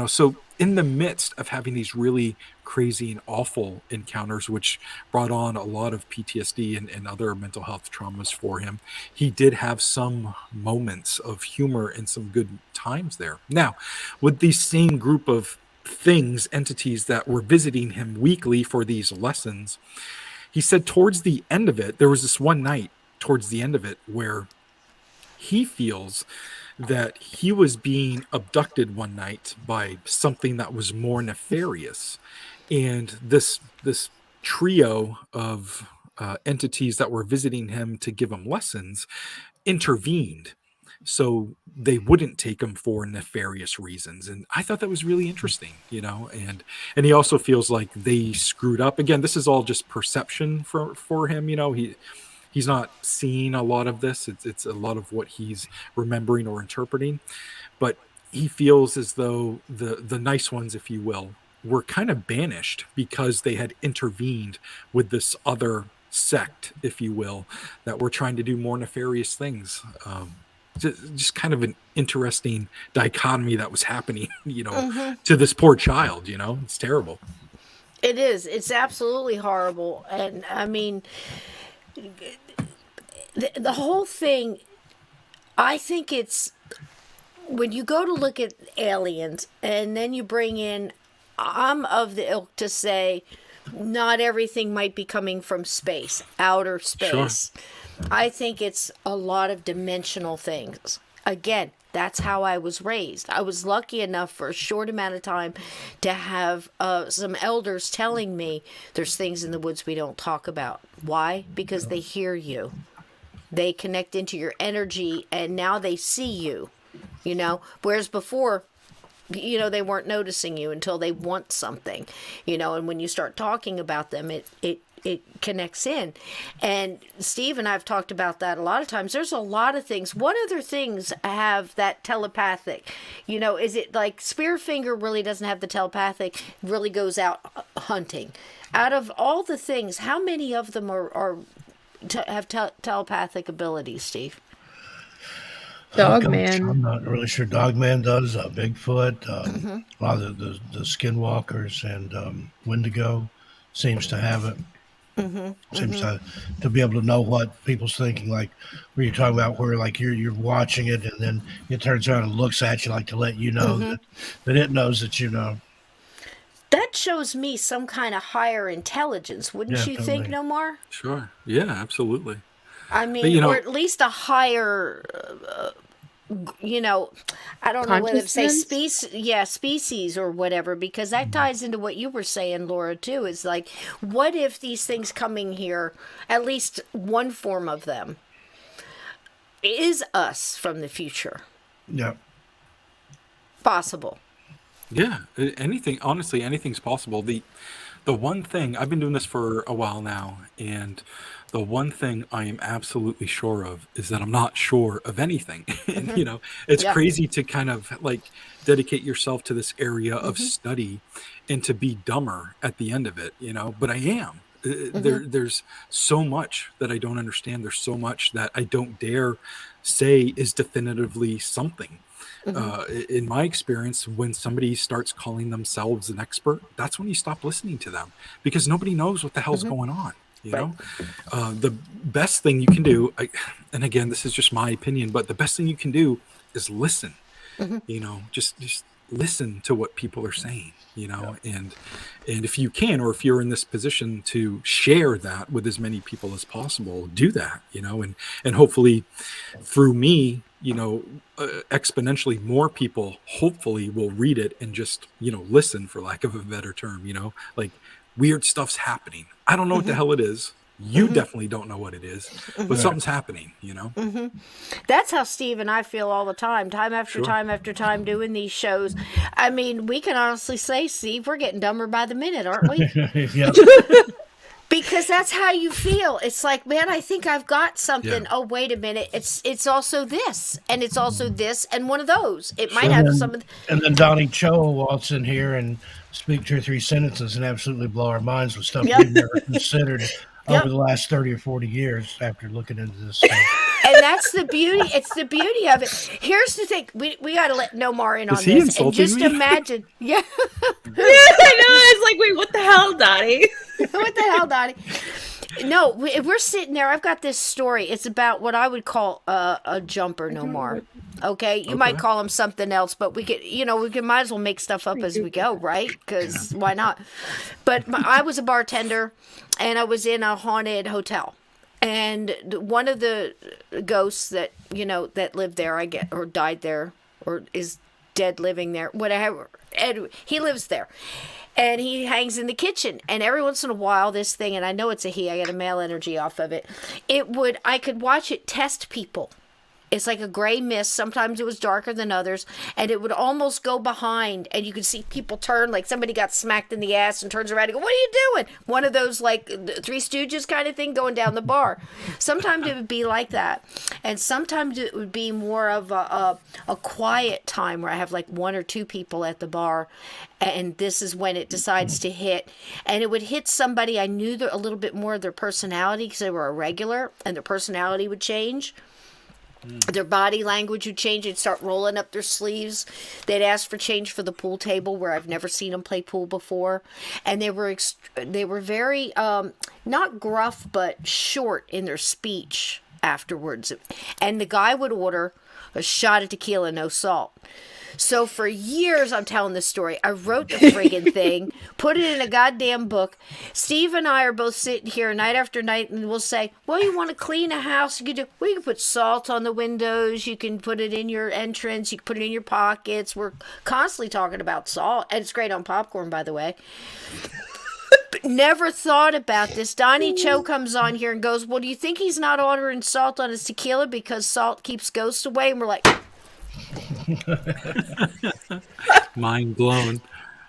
So in the midst of having these really crazy and awful encounters, which brought on a lot of PTSD and other mental health traumas for him, he did have some moments of humor and some good times there. Now, with these same group of entities that were visiting him weekly for these lessons, he said towards the end of it, there was this one night towards the end of it where he feels that he was being abducted one night by something that was more nefarious. And this trio of entities that were visiting him to give him lessons intervened, so they wouldn't take him for nefarious reasons. And I thought that was really interesting, and he also feels like they screwed up. Again, this is all just perception for him. He's not seeing a lot of this. It's a lot of what he's remembering or interpreting, but he feels as though the nice ones, if you will, were kind of banished because they had intervened with this other sect, if you will, that were trying to do more nefarious things. Just kind of an interesting dichotomy that was happening, to this poor child. It's terrible. It is. It's absolutely horrible. And I mean, the whole thing, I think it's, when you go to look at aliens and then you bring in, I'm of the ilk to say not everything might be coming from space, outer space. Sure. I think it's a lot of dimensional things. Again, that's how I was raised. I was lucky enough for a short amount of time to have some elders telling me there's things in the woods we don't talk about. Why? Because they hear you. They connect into your energy, and now they see you, Whereas before, they weren't noticing you until they want something, and when you start talking about them, it connects in. And Steve and I have talked about that a lot of times. There's a lot of things. What other things have that telepathic? Is it like Spearfinger really doesn't have the telepathic, really goes out hunting? Out of all the things, how many of them have telepathic abilities, Steve? Dogman. I'm not really sure. Dogman does. Bigfoot. A lot of the skinwalkers and Wendigo seems to have it. Seems to be able to know what people's thinking, like where you're talking about, where like you're watching it and then it turns around and looks at you like to let you know that it knows that you know. That shows me some kind of higher intelligence, wouldn't you think, Nomar? Sure. Yeah, absolutely. I mean, or at least a higher, I don't know whether to say species or whatever, because that ties into what you were saying, Laura, too. Is like, what if these things coming here, at least one form of them, is us from the future? Yeah. Possible. Yeah, honestly, anything's possible. The one thing, I've been doing this for a while now, and the one thing I am absolutely sure of is that I'm not sure of anything. And, it's crazy to kind of dedicate yourself to this area of study and to be dumber at the end of it, but I am. There's so much that I don't understand. There's so much that I don't dare say is definitively something. In my experience, when somebody starts calling themselves an expert, that's when you stop listening to them, because nobody knows what the hell's going on. The best thing you can do, and again, this is just my opinion, but the best thing you can do is listen. Just listen to what people are saying, and if you can, or if you're in this position to share that with as many people as possible, do that, and hopefully through me, exponentially more people hopefully will read it and just, listen, for lack of a better term, like weird stuff's happening. I don't know what the hell it is. You definitely don't know what it is, but something's happening, That's how Steve and I feel all the time after time after time doing these shows. I mean, we can honestly say, Steve, we're getting dumber by the minute, aren't we? Yeah. Because that's how you feel. It's like, man, I think I've got something. Yeah. Oh, wait a minute. It's also this, and it's also this, and one of those. It might have some of and then Donnie Cho will waltz in here and speak 2 or 3 sentences and absolutely blow our minds with stuff we've never considered over the last 30 or 40 years after looking into this stuff. And that's the beauty. It's the beauty of it. Here's the thing. We got to let Nomar in on this. And just imagine. Yeah. I know. It's like, wait, what the hell, Dottie? What the hell, Dottie? No, we're sitting there. I've got this story. It's about what I would call a jumper, Nomar. Okay? You might call him something else, but we could, might as well make stuff up as we go, right? Because why not? But I was a bartender, and I was in a haunted hotel. And one of the ghosts that, that lived there, or died there, or is dead living there, whatever, he lives there. And he hangs in the kitchen. And every once in a while, this thing, and I know it's a he, I get a male energy off of it, I could watch it test people. It's like a gray mist. Sometimes it was darker than others. And it would almost go behind. And you could see people turn, like somebody got smacked in the ass and turns around and go, "What are you doing?" One of those like Three Stooges kind of thing going down the bar. Sometimes it would be like that. And sometimes it would be more of a quiet time where I have like 1 or 2 people at the bar. And this is when it decides to hit. And it would hit somebody I knew a little bit more of their personality because they were a regular. And their personality would change. Their body language would change. They'd start rolling up their sleeves. They'd ask for change for the pool table where I've never seen them play pool before. And they were very, not gruff, but short in their speech afterwards. And the guy would order a shot of tequila, no salt. So for years, I'm telling this story. I wrote the friggin' thing, put it in a goddamn book. Steve and I are both sitting here night after night, and we'll say, well, you want to clean a house? You can put salt on the windows. You can put it in your entrance. You can put it in your pockets. We're constantly talking about salt, and it's great on popcorn, by the way. But never thought about this. Donnie Cho comes on here and goes, well, do you think he's not ordering salt on his tequila because salt keeps ghosts away? And we're like... Mind blown.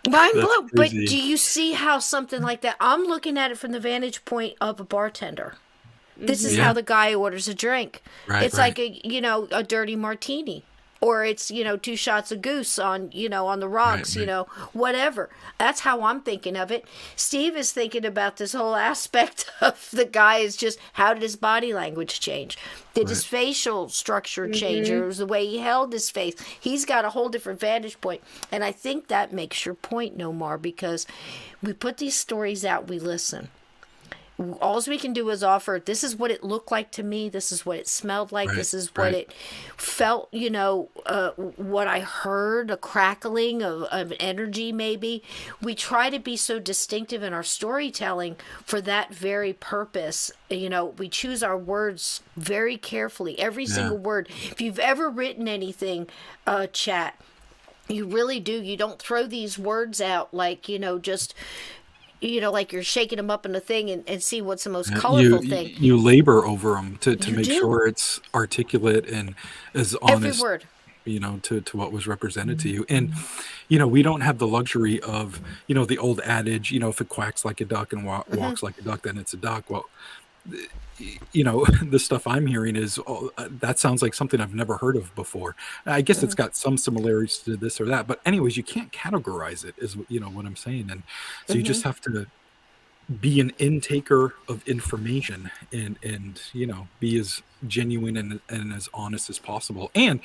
But do you see how something like that, I'm looking at it from the vantage point of a bartender. This is how the guy orders a drink. It's like a dirty martini, or it's 2 shots of goose on on the rocks, whatever. That's how I'm thinking of it. Steve is thinking about this whole aspect of the guy is just, how did his body language change? Did his facial structure change, or was the way he held his face? He's got a whole different vantage point. And I think that makes your point, Nomar, because we put these stories out, we listen. All we can do is offer, this is what it looked like to me, this is what it smelled like, this is what it felt, what I heard, a crackling of energy maybe. We try to be so distinctive in our storytelling for that very purpose. We choose our words very carefully, every single word. If you've ever written anything, chat, you really do. You don't throw these words out like, just... like you're shaking them up in a thing and see what's the most colorful thing. You labor over them to make sure it's articulate and as honest. Every word. To what was represented to you. And, we don't have the luxury of, the old adage, if it quacks like a duck and walks like a duck, then it's a duck. Well, the stuff I'm hearing is, that sounds like something I've never heard of before. I guess it's got some similarities to this or that, but anyways, you can't categorize it, is what I'm saying. And so you just have to be an intaker of information and be as genuine and as honest as possible. And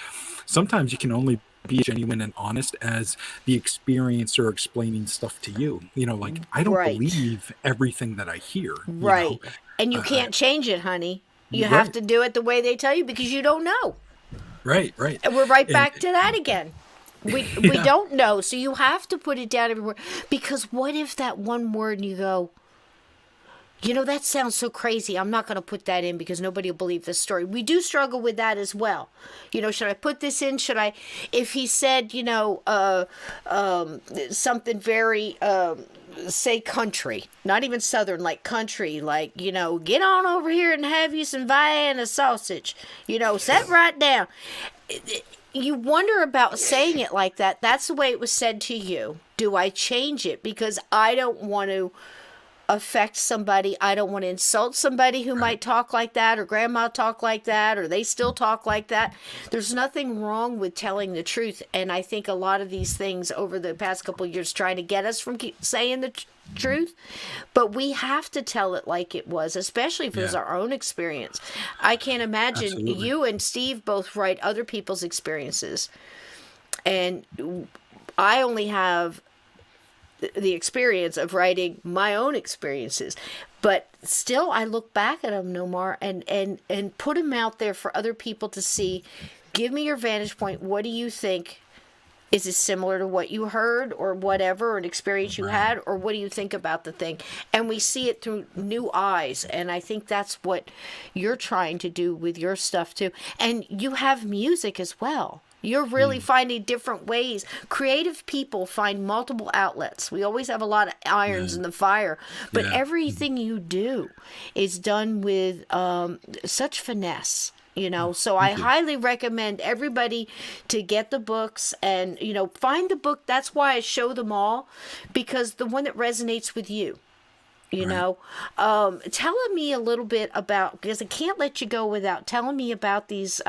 sometimes you can only be genuine and honest as the experiencer explaining stuff to you. Like, I don't believe everything that I hear. And you can't change it, honey. You have to do it the way they tell you because you don't know. Right. And we're right And back to that again. We don't know, so you have to put it down everywhere. Because what if that one word and you go, that sounds so crazy. I'm not going to put that in because nobody will believe this story. We do struggle with that as well. Should I put this in? Should I? If he said, something very, say country, not even southern, like country, like, get on over here and have you some Vienna sausage, sit right down. You wonder about saying it like that. That's the way it was said to you. Do I change it? Because I don't want to affect somebody. I don't want to insult somebody who might talk like that, or grandma talk like that, or they still talk like that. There's nothing wrong with telling the truth. And I think a lot of these things over the past couple of years trying to get us from saying the truth, but we have to tell it like it was, especially if it was our own experience. I can't imagine you and Steve both write other people's experiences, and I only have the experience of writing my own experiences, but still I look back at them, Nomar, and put them out there for other people to see. Give me your vantage point. What do you think? Is it similar to what you heard or whatever, an experience you had, or what do you think about the thing? And we see it through new eyes, and I think that's what you're trying to do with your stuff too. And you have music as well. You're really finding different ways. Creative people find multiple outlets. We always have a lot of irons in the fire, but everything you do is done with such finesse. So I highly recommend everybody to get the books and, find the book. That's why I show them all, because the one that resonates with you, telling me a little bit about, because I can't let you go without telling me about these,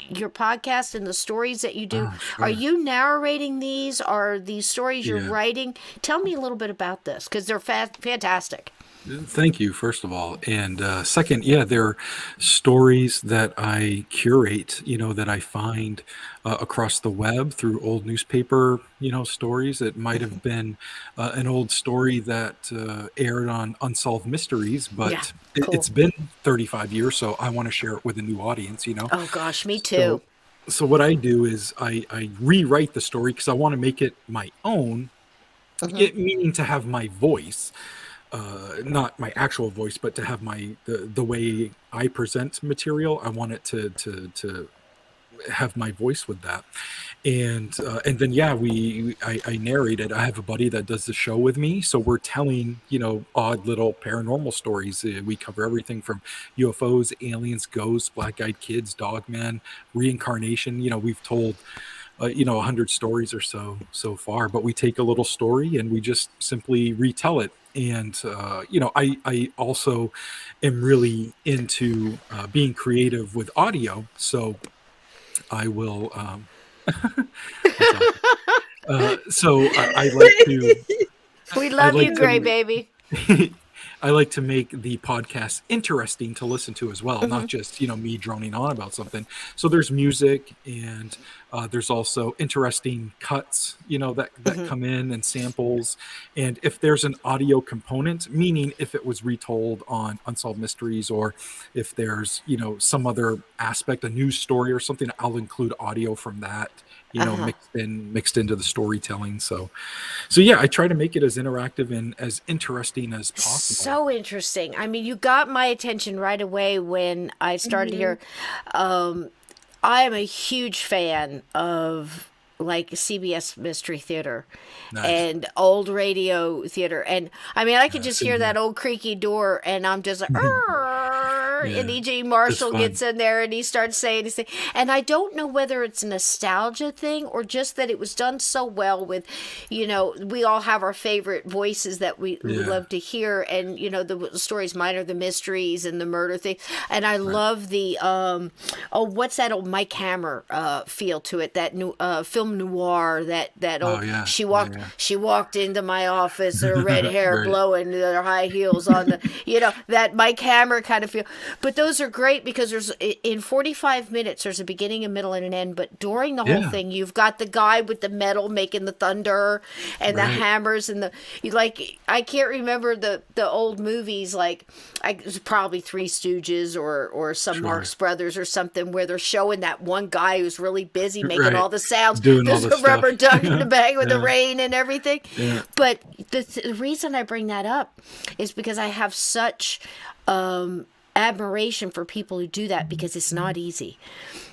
your podcast and the stories that you do. Sure. Are you narrating these? Are these stories you're writing? Tell me a little bit about this, because they're fantastic. Thank you, first of all. And second, they're stories that I curate, that I find across the web through old newspaper, stories. It might have been an old story that aired on Unsolved Mysteries, but it's been 35 years, so I want to share it with a new audience, Oh, gosh, me too. So what I do is I rewrite the story because I want to make it my own, meaning to have my voice. Not my actual voice, but to have the way I present material. I want it to have my voice with that, and then I narrate it. I have a buddy that does the show with me, so we're telling odd little paranormal stories. We cover everything from UFOs, aliens, ghosts, black-eyed kids, dogmen, reincarnation. We've told 100 stories or so far, but we take a little story and we just simply retell it. And I also am really into being creative with audio, so I will I like to we love you, Gray Baby. I like to make the podcast interesting to listen to as well, not just, me droning on about something. So there's music, and there's also interesting cuts, that come in, and samples. And if there's an audio component, meaning if it was retold on Unsolved Mysteries, or if there's, some other aspect, a news story or something, I'll include audio from that, mixed into the storytelling. So I try to make it as interactive and as interesting as possible. So interesting. I mean, you got my attention right away when I started here. I am a huge fan of CBS Mystery Theater and old radio theater. And I mean, I could just hear that old creaky door, and I'm just like, and E.J. Marshall gets in there and he starts saying his thing. And I don't know whether it's a nostalgia thing or just that it was done so well with, we all have our favorite voices that we love to hear. And, the stories, mine are the mysteries and the murder thing. And I love the, what's that old Mike Hammer feel to it, that new film noir, that old, she walked into my office, her red hair blowing, her high heels on the, that Mike Hammer kind of feel. But those are great because there's in 45 minutes there's a beginning, a middle, and an end. But during the whole thing, you've got the guy with the metal making the thunder and the hammers and I can't remember the old movies it was probably Three Stooges or some Marx Brothers or something where they're showing that one guy who's really busy making all the sounds. There's a rubber duck in the bag with the rain and everything. Yeah. But the reason I bring that up is because I have such admiration for people who do that because it's not easy.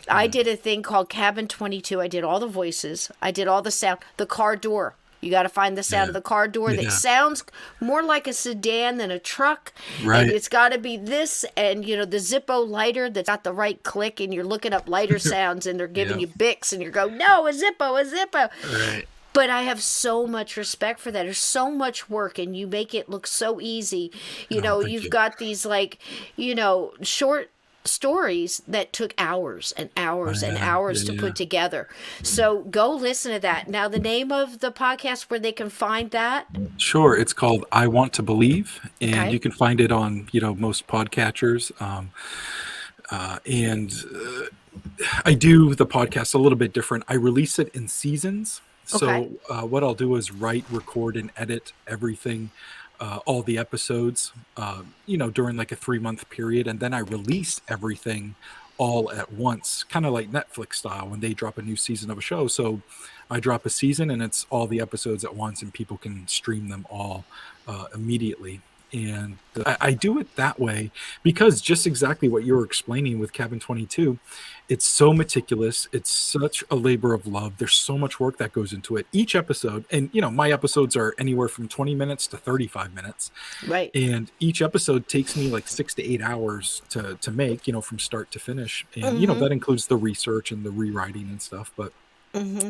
I did a thing called Cabin 22. I did all the voices. I did all the sound. The car door. You got to find the sound of the car door that sounds more like a sedan than a truck. Right. And it's got to be this and, the Zippo lighter that's got the right click and you're looking up lighter sounds and they're giving you Bics and you're going, no, a Zippo. Right. But I have so much respect for that. There's so much work and you make it look so easy. You've got these short stories that took hours and hours and hours to put together. So go listen to that. Now, the name of the podcast where they can find that? Sure. It's called I Want to Believe, and you can find it on, most podcatchers. I do the podcast a little bit different. I release it in seasons. So what I'll do is write, record, and edit everything, all the episodes, during like a 3-month period. And then I release everything all at once, kind of like Netflix style when they drop a new season of a show. So I drop a season and it's all the episodes at once and people can stream them all immediately. And I do it that way because just exactly what you were explaining with Cabin 22, it's so meticulous. It's such a labor of love. There's so much work that goes into it. Each episode, and my episodes are anywhere from 20 minutes to 35 minutes. Right. And each episode takes me like 6 to 8 hours to make, from start to finish. And, that includes the research and the rewriting and stuff. But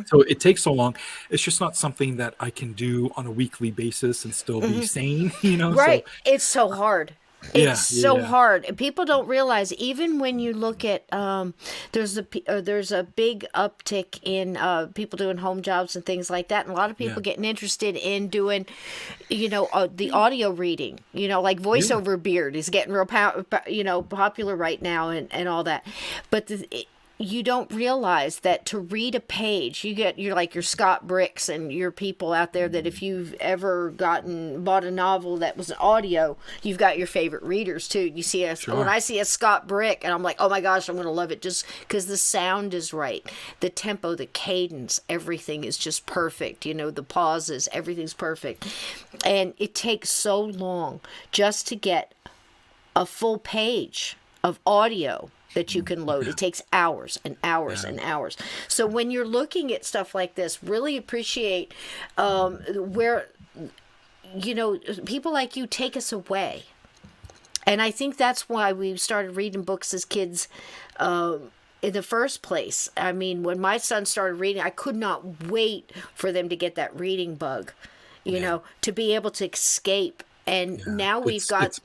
so it takes so long. It's just not something that I can do on a weekly basis and still be sane, Right. So, it's so hard. It's so hard. And people don't realize, even when you look at, there's a big uptick in people doing home jobs and things like that. And a lot of people getting interested in doing, the audio reading, like voiceover beard is getting real, popular right now and all that. But you don't realize that to read a page, you're like your Scott Bricks and your people out there that if you've ever bought a novel that was an audio, you've got your favorite readers too. You see when I see a Scott Brick and I'm like, oh my gosh, I'm going to love it just because the sound is right. The tempo, the cadence, everything is just perfect. The pauses, everything's perfect. And it takes so long just to get a full page of audio that you can load. It takes hours and hours and hours. So when you're looking at stuff like this, really appreciate where, people like you take us away. And I think that's why we started reading books as kids in the first place. I mean, when my son started reading, I could not wait for them to get that reading bug, to be able to escape. And now we've got...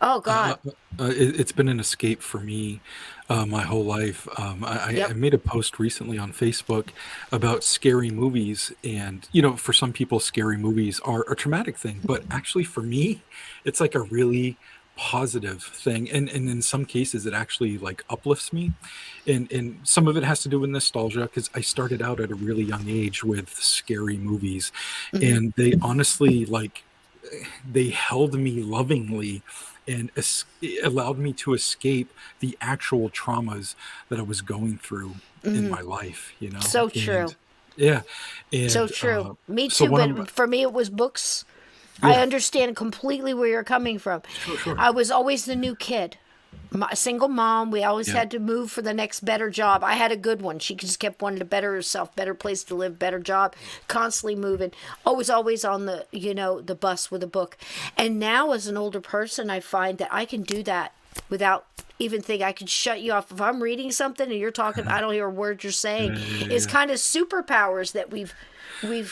Oh, God. It's been an escape for me my whole life. I made a post recently on Facebook about scary movies. And, for some people, scary movies are a traumatic thing. But actually, for me, it's like a really positive thing. And in some cases, it actually like uplifts me. And some of it has to do with nostalgia because I started out at a really young age with scary movies. And they honestly, they held me lovingly and allowed me to escape the actual traumas that I was going through in my life, So true. And, so true. Me too, but for me it was books. I understand completely where you're coming from. Sure. I was always the new kid. A single mom, we always had to move for the next better job. I had a good one. She just kept wanting to better herself, better place to live, better job, constantly moving, always on the, the bus with a book. And now as an older person, I find that I can do that without even thinking. I can shut you off. If I'm reading something and you're talking, I don't hear a word you're saying. It's kind of superpowers that we've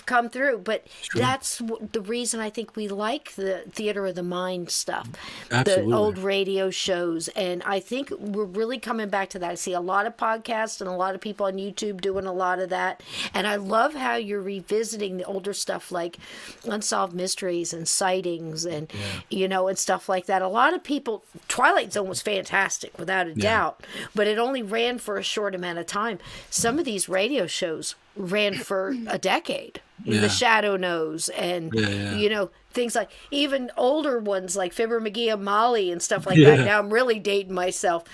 come through, but that's the reason I think we like the theater of the mind stuff. Absolutely. The old radio shows, and I think we're really coming back to that. I see a lot of podcasts and a lot of people on YouTube doing a lot of that, and I love how you're revisiting the older stuff like Unsolved Mysteries and Sightings and and stuff like that. A lot of people, Twilight Twilight Zone was fantastic, without a doubt, but it only ran for a short amount of time. Some of these radio shows ran for a decade. The Shadow Knows and, you know, things like even older ones like Fibber McGee and Molly and stuff like that. Now I'm really dating myself.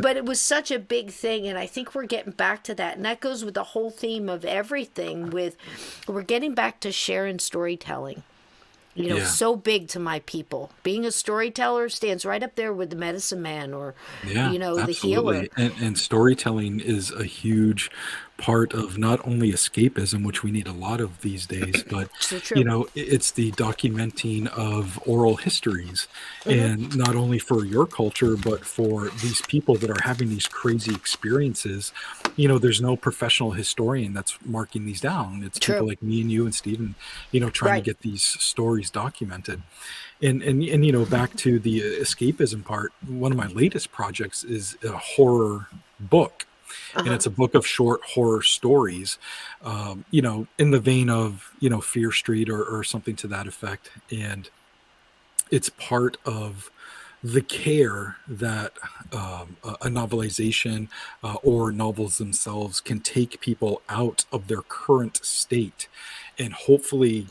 But it was such a big thing, and I think we're getting back to that. And that goes with the whole theme of everything with we're getting back to sharing storytelling. You know, so big to my people. Being a storyteller stands right up there with the medicine man or, you know, absolutely. the healer. And storytelling is a huge part of not only escapism, which we need a lot of these days, but, you know, it's the documenting of oral histories. And not only for your culture, but for these people that are having these crazy experiences. You know, there's no professional historian that's marking these down. It's people like me and you and Stephen, you know, trying to get these stories documented. And you know, back to the escapism part, one of my latest projects is a horror book. And it's a book of short horror stories, you know, in the vein of, you know, Fear Street or something to that effect. And it's part of the care that a novelization or novels themselves can take people out of their current state. And hopefully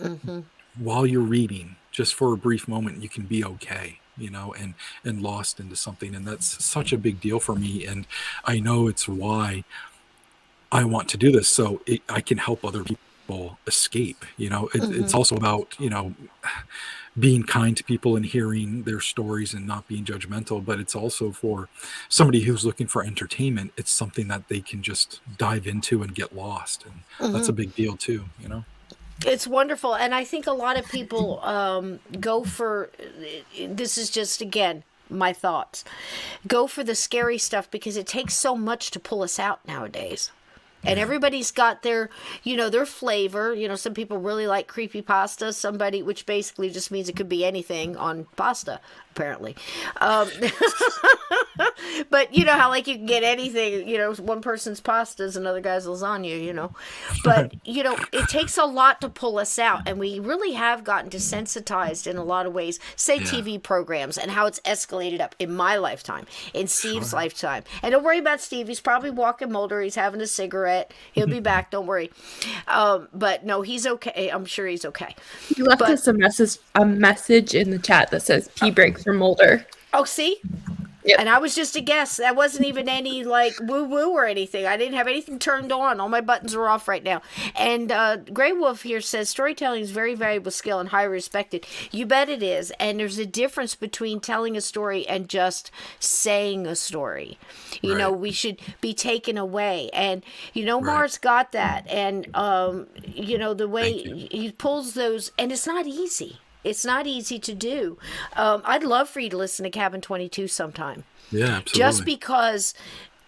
while you're reading, just for a brief moment, you can be okay, you know, and lost into something. And that's such a big deal for me. And I know it's why I want to do this. So I can help other people escape, you know. It's also about, you know, being kind to people and hearing their stories and not being judgmental. But it's also for somebody who's looking for entertainment. It's something that they can just dive into and get lost. And that's a big deal too, you know. It's wonderful. And I think a lot of people go for, this is just, again, my thoughts, go for the scary stuff because it takes so much to pull us out nowadays. And everybody's got their, you know, their flavor. You know, some people really like creepypasta, somebody, which basically just means it could be anything on pasta, apparently. But you know how, like, you can get anything, you know, one person's pasta is another guy's lasagna, you know. But, you know, it takes a lot to pull us out. And we really have gotten desensitized in a lot of ways, say TV programs and how it's escalated up in my lifetime, in Steve's lifetime. And don't worry about Steve. He's probably walking Mulder. He's having a cigarette. He'll be back. Don't worry. But no, he's okay. I'm sure he's okay. He left us a message in the chat that says pee break for Mulder. Oh, see? Yep. And I was just a guess. That wasn't even any like woo-woo or anything. I didn't have anything turned on. All my buttons are off right now. And Grey Wolf here says, storytelling is a very valuable skill and highly respected. You bet it is. And there's a difference between telling a story and just saying a story. You know, we should be taken away. And, you know, Mars got that. And, you know, the way he pulls those, and it's not easy. It's not easy to do. I'd love for you to listen to Cabin 22 sometime. Yeah, absolutely. Just because,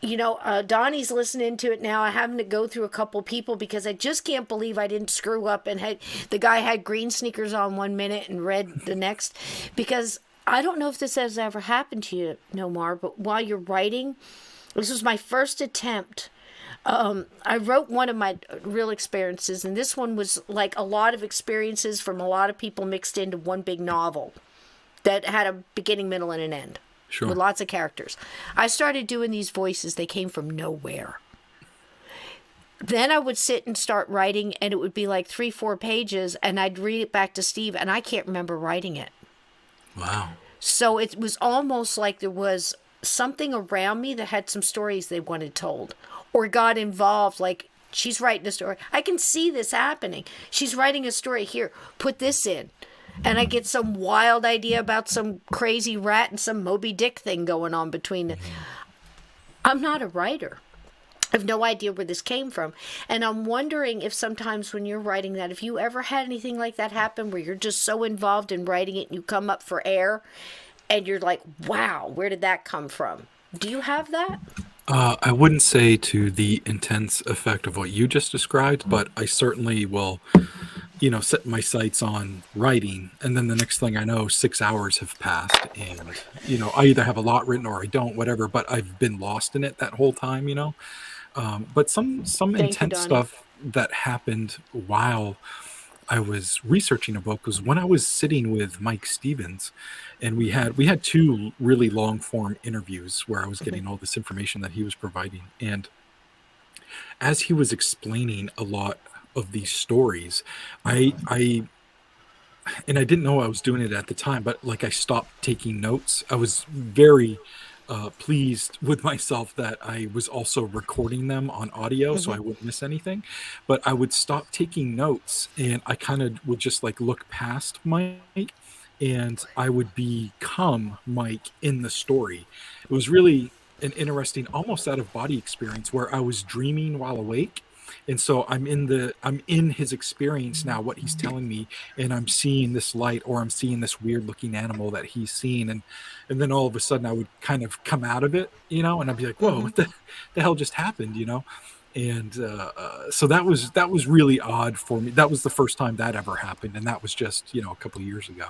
you know, Donnie's listening to it now. I having to go through a couple people because I just can't believe I didn't screw up and the guy had green sneakers on 1 minute and red the next. Because I don't know if this has ever happened to you, Nomar, but while you're writing, this was my first attempt. I wrote one of my real experiences, and this one was like a lot of experiences from a lot of people mixed into one big novel that had a beginning, middle, and an end. Sure. With lots of characters. I started doing these voices. They came from nowhere. Then I would sit and start writing, and it would be like 3-4 pages, and I'd read it back to Steve, and I can't remember writing it. Wow. So it was almost like there was something around me that had some stories they wanted told. Or got involved, like, she's writing a story. I can see this happening. She's writing a story here. Put this in. And I get some wild idea about some crazy rat and some Moby Dick thing going on between them. I'm not a writer. I have no idea where this came from. And I'm wondering if sometimes when you're writing that, if you ever had anything like that happen where you're just so involved in writing it and you come up for air and you're like, wow, where did that come from? Do you have that? I wouldn't say to the intense effect of what you just described, but I certainly will, you know, set my sights on writing. And then the next thing I know, 6 hours have passed. And, you know, I either have a lot written or I don't, whatever, but I've been lost in it that whole time, you know. But some intense stuff that happened while I was researching a book was when I was sitting with Mike Stevens, and we had two really long form interviews where I was getting all this information that he was providing. And as he was explaining a lot of these stories, I and I didn't know I was doing it at the time, but like I stopped taking notes. I was very pleased with myself that I was also recording them on audio so I wouldn't miss anything. But I would stop taking notes and I kind of would just like look past Mike and I would become Mike in the story. It was really an interesting, almost out of body experience where I was dreaming while awake. And so I'm in his experience now, what he's telling me, and I'm seeing this light or I'm seeing this weird looking animal that he's seen. And then all of a sudden I would kind of come out of it, and I'd be like, whoa, what the hell just happened, And so that was really odd for me. That was the first time that ever happened. And that was just, a couple of years ago.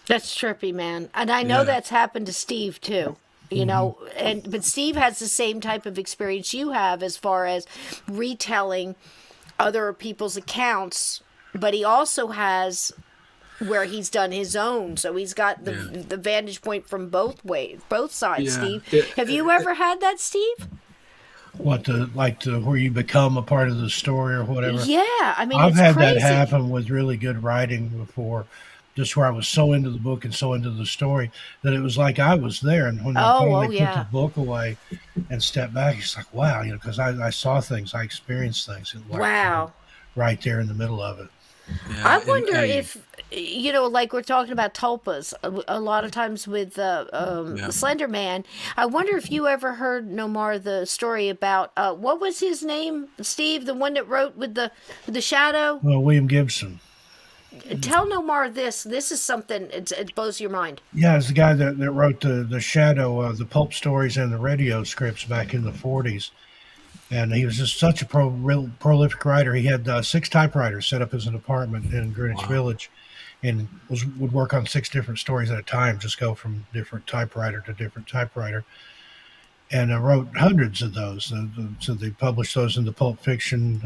That's trippy, man. And I know that's happened to Steve too. But Steve has the same type of experience you have as far as retelling other people's accounts, but he also has where he's done his own, so he's got the vantage point from both sides. Steve, have you ever had that, Steve? What where you become a part of the story or whatever? Yeah, I mean, I've had crazy. that happen with really good writing before. Just where I was so into the book and so into the story that it was like I was there. And when I finally put the book away and stepped back, it's like, wow, because I saw things, I experienced things. Wow. Right there in the middle of it. Yeah, I wonder if, like we're talking about tulpas a lot of times with Slender Man. I wonder if you ever heard, Nomar, the story about, what was his name, Steve, the one that wrote with the shadow? Well, William Gibson. Tell Nomar this. This is something, it blows your mind. Yeah, it's the guy that wrote the Shadow, the pulp stories and the radio scripts back in the 40s. And he was just such a prolific writer. He had 6 typewriters set up as an apartment in Greenwich Village and would work on 6 different stories at a time, just go from different typewriter to different typewriter. And wrote hundreds of those. So they published those in the pulp fiction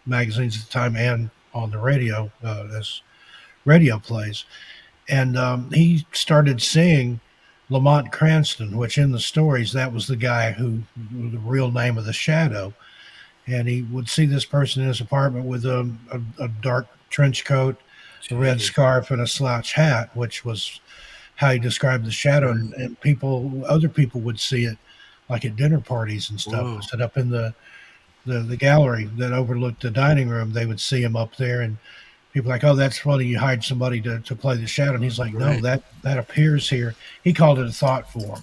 magazines at the time and on the radio as radio plays. And he started seeing Lamont Cranston, which in the stories, that was the guy who the real name of the Shadow. And he would see this person in his apartment with a dark trench coat, a red scarf, and a slouch hat, which was how he described the Shadow. And other people would see it like at dinner parties and stuff. Set up in the gallery that overlooked the dining room. They would see him up there and people are like, oh, that's funny. You hired somebody to play the Shadow. And he's like, no, that appears here. He called it a thought form.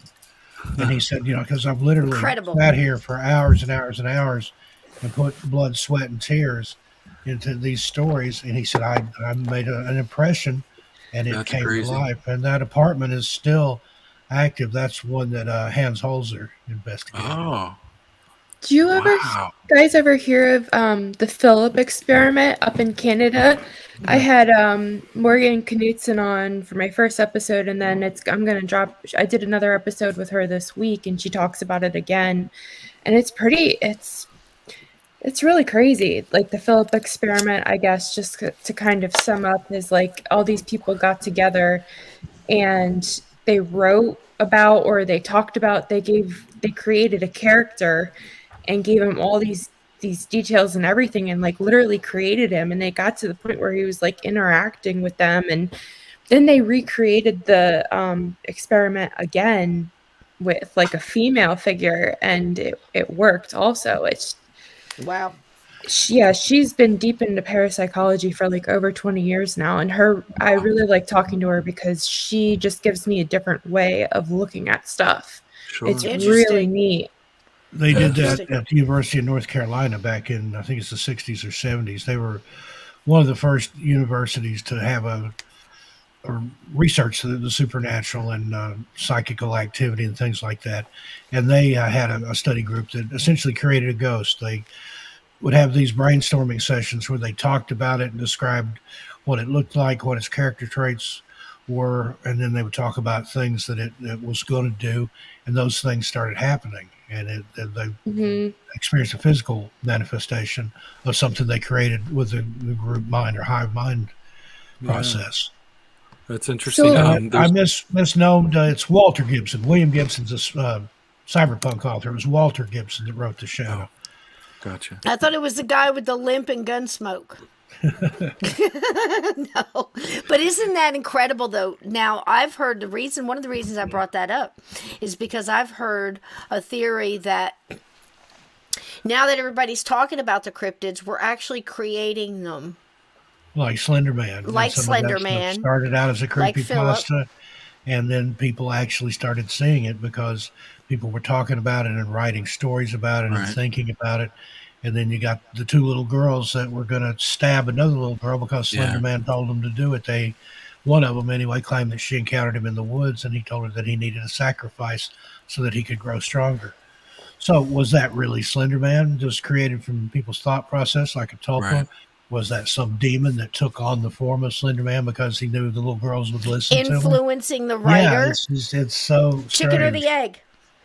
And he said, because I've literally sat here for hours and hours and hours and put blood, sweat, and tears into these stories. And he said, I made an impression and it came to life. And that apartment is still active. That's one that Hans Holzer investigated. Oh. Do you guys ever hear of the Philip experiment up in Canada? I had Morgan Knudsen on for my first episode, and then I did another episode with her this week, and she talks about it again, and it's really crazy. Like the Philip experiment, I guess, just to kind of sum up, is like all these people got together and they wrote about, or they talked about, they created a character and gave him all these details and everything, and like literally created him. And they got to the point where he was like interacting with them, and then they recreated the experiment again with like a female figure, and it worked also. It's wow. She's been deep into parapsychology for like over 20 years now, and I really like talking to her because she just gives me a different way of looking at stuff. Sure. It's really neat. They did that at the University of North Carolina back in, I think it's the 60s or 70s. They were one of the first universities to have a research the supernatural and psychical activity and things like that. And they had a study group that essentially created a ghost. They would have these brainstorming sessions where they talked about it and described what it looked like, what its character traits were, and then they would talk about things that it was going to do, and those things started happening, and they experienced a physical manifestation of something they created with the group mind or hive mind process. That's interesting. I misnomed. It's Walter Gibson. William Gibson's a cyberpunk author. It was Walter Gibson that wrote The Shadow. Oh, gotcha. I thought it was the guy with the limp and Gunsmoke. No, but isn't that incredible though? Now I've heard one of the reasons I brought that up is because I've heard a theory that now that everybody's talking about the cryptids, we're actually creating them. Like Slender Man. Like Slender Man. Started out as a creepypasta, and then people actually started seeing it because people were talking about it and writing stories about it and thinking about it. And then you got the two little girls that were going to stab another little girl because Slender Man told them to do it. One of them anyway claimed that she encountered him in the woods, and he told her that he needed a sacrifice so that he could grow stronger. So was that really Slender Man, just created from people's thought process like a tulpa? Right. Was that some demon that took on the form of Slender Man because he knew the little girls would listen to him? Influencing the writer? Yeah, it's so Chicken strange. or the egg?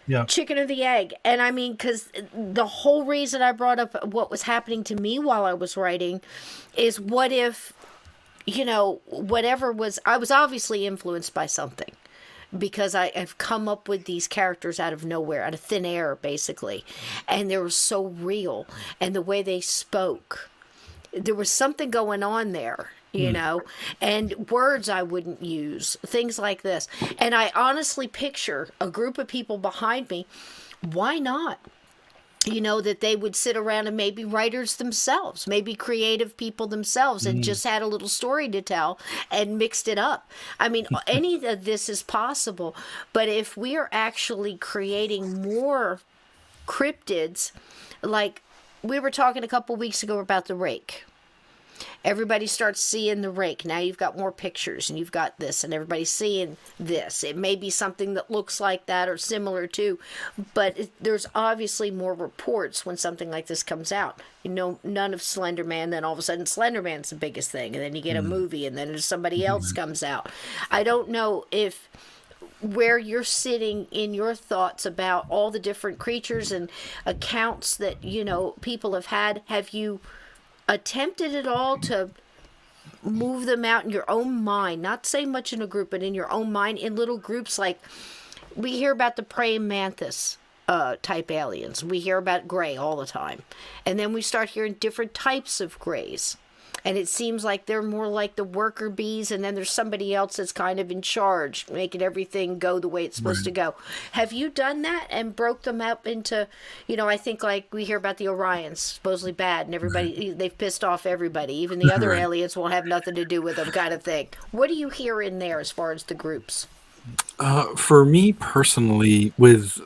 Yeah. Chicken or the egg. And I mean, because the whole reason I brought up what was happening to me while I was writing is what if, whatever I was obviously influenced by something. Because I've come up with these characters out of nowhere, out of thin air, basically. And they were so real. And the way they spoke, there was something going on there, and words I wouldn't use, things like this. And I honestly picture a group of people behind me. Why not? That they would sit around and maybe writers themselves, maybe creative people themselves, and just had a little story to tell and mixed it up. I mean, any of this is possible. But if we are actually creating more cryptids, like we were talking a couple weeks ago about the rake. Everybody starts seeing the rake. Now you've got more pictures and you've got this and everybody's seeing this. It may be something that looks like that or similar to, but there's obviously more reports when something like this comes out. None of Slender Man, then all of a sudden Slender Man's the biggest thing, and then you get a movie, and then somebody else comes out. I don't know if where you're sitting in your thoughts about all the different creatures and accounts that people have had. Have you attempted at all to move them out in your own mind, not say much in a group, but in your own mind, in little groups? Like we hear about the praying mantis type aliens, we hear about gray all the time, and then we start hearing different types of grays, and it seems like they're more like the worker bees, and then there's somebody else that's kind of in charge, making everything go the way it's supposed to go. Have you done that and broke them up into, I think like we hear about the Orions, supposedly bad, and everybody, they've pissed off everybody, even the other aliens won't have nothing to do with them, kind of thing. What do you hear in there as far as the groups? For me personally, with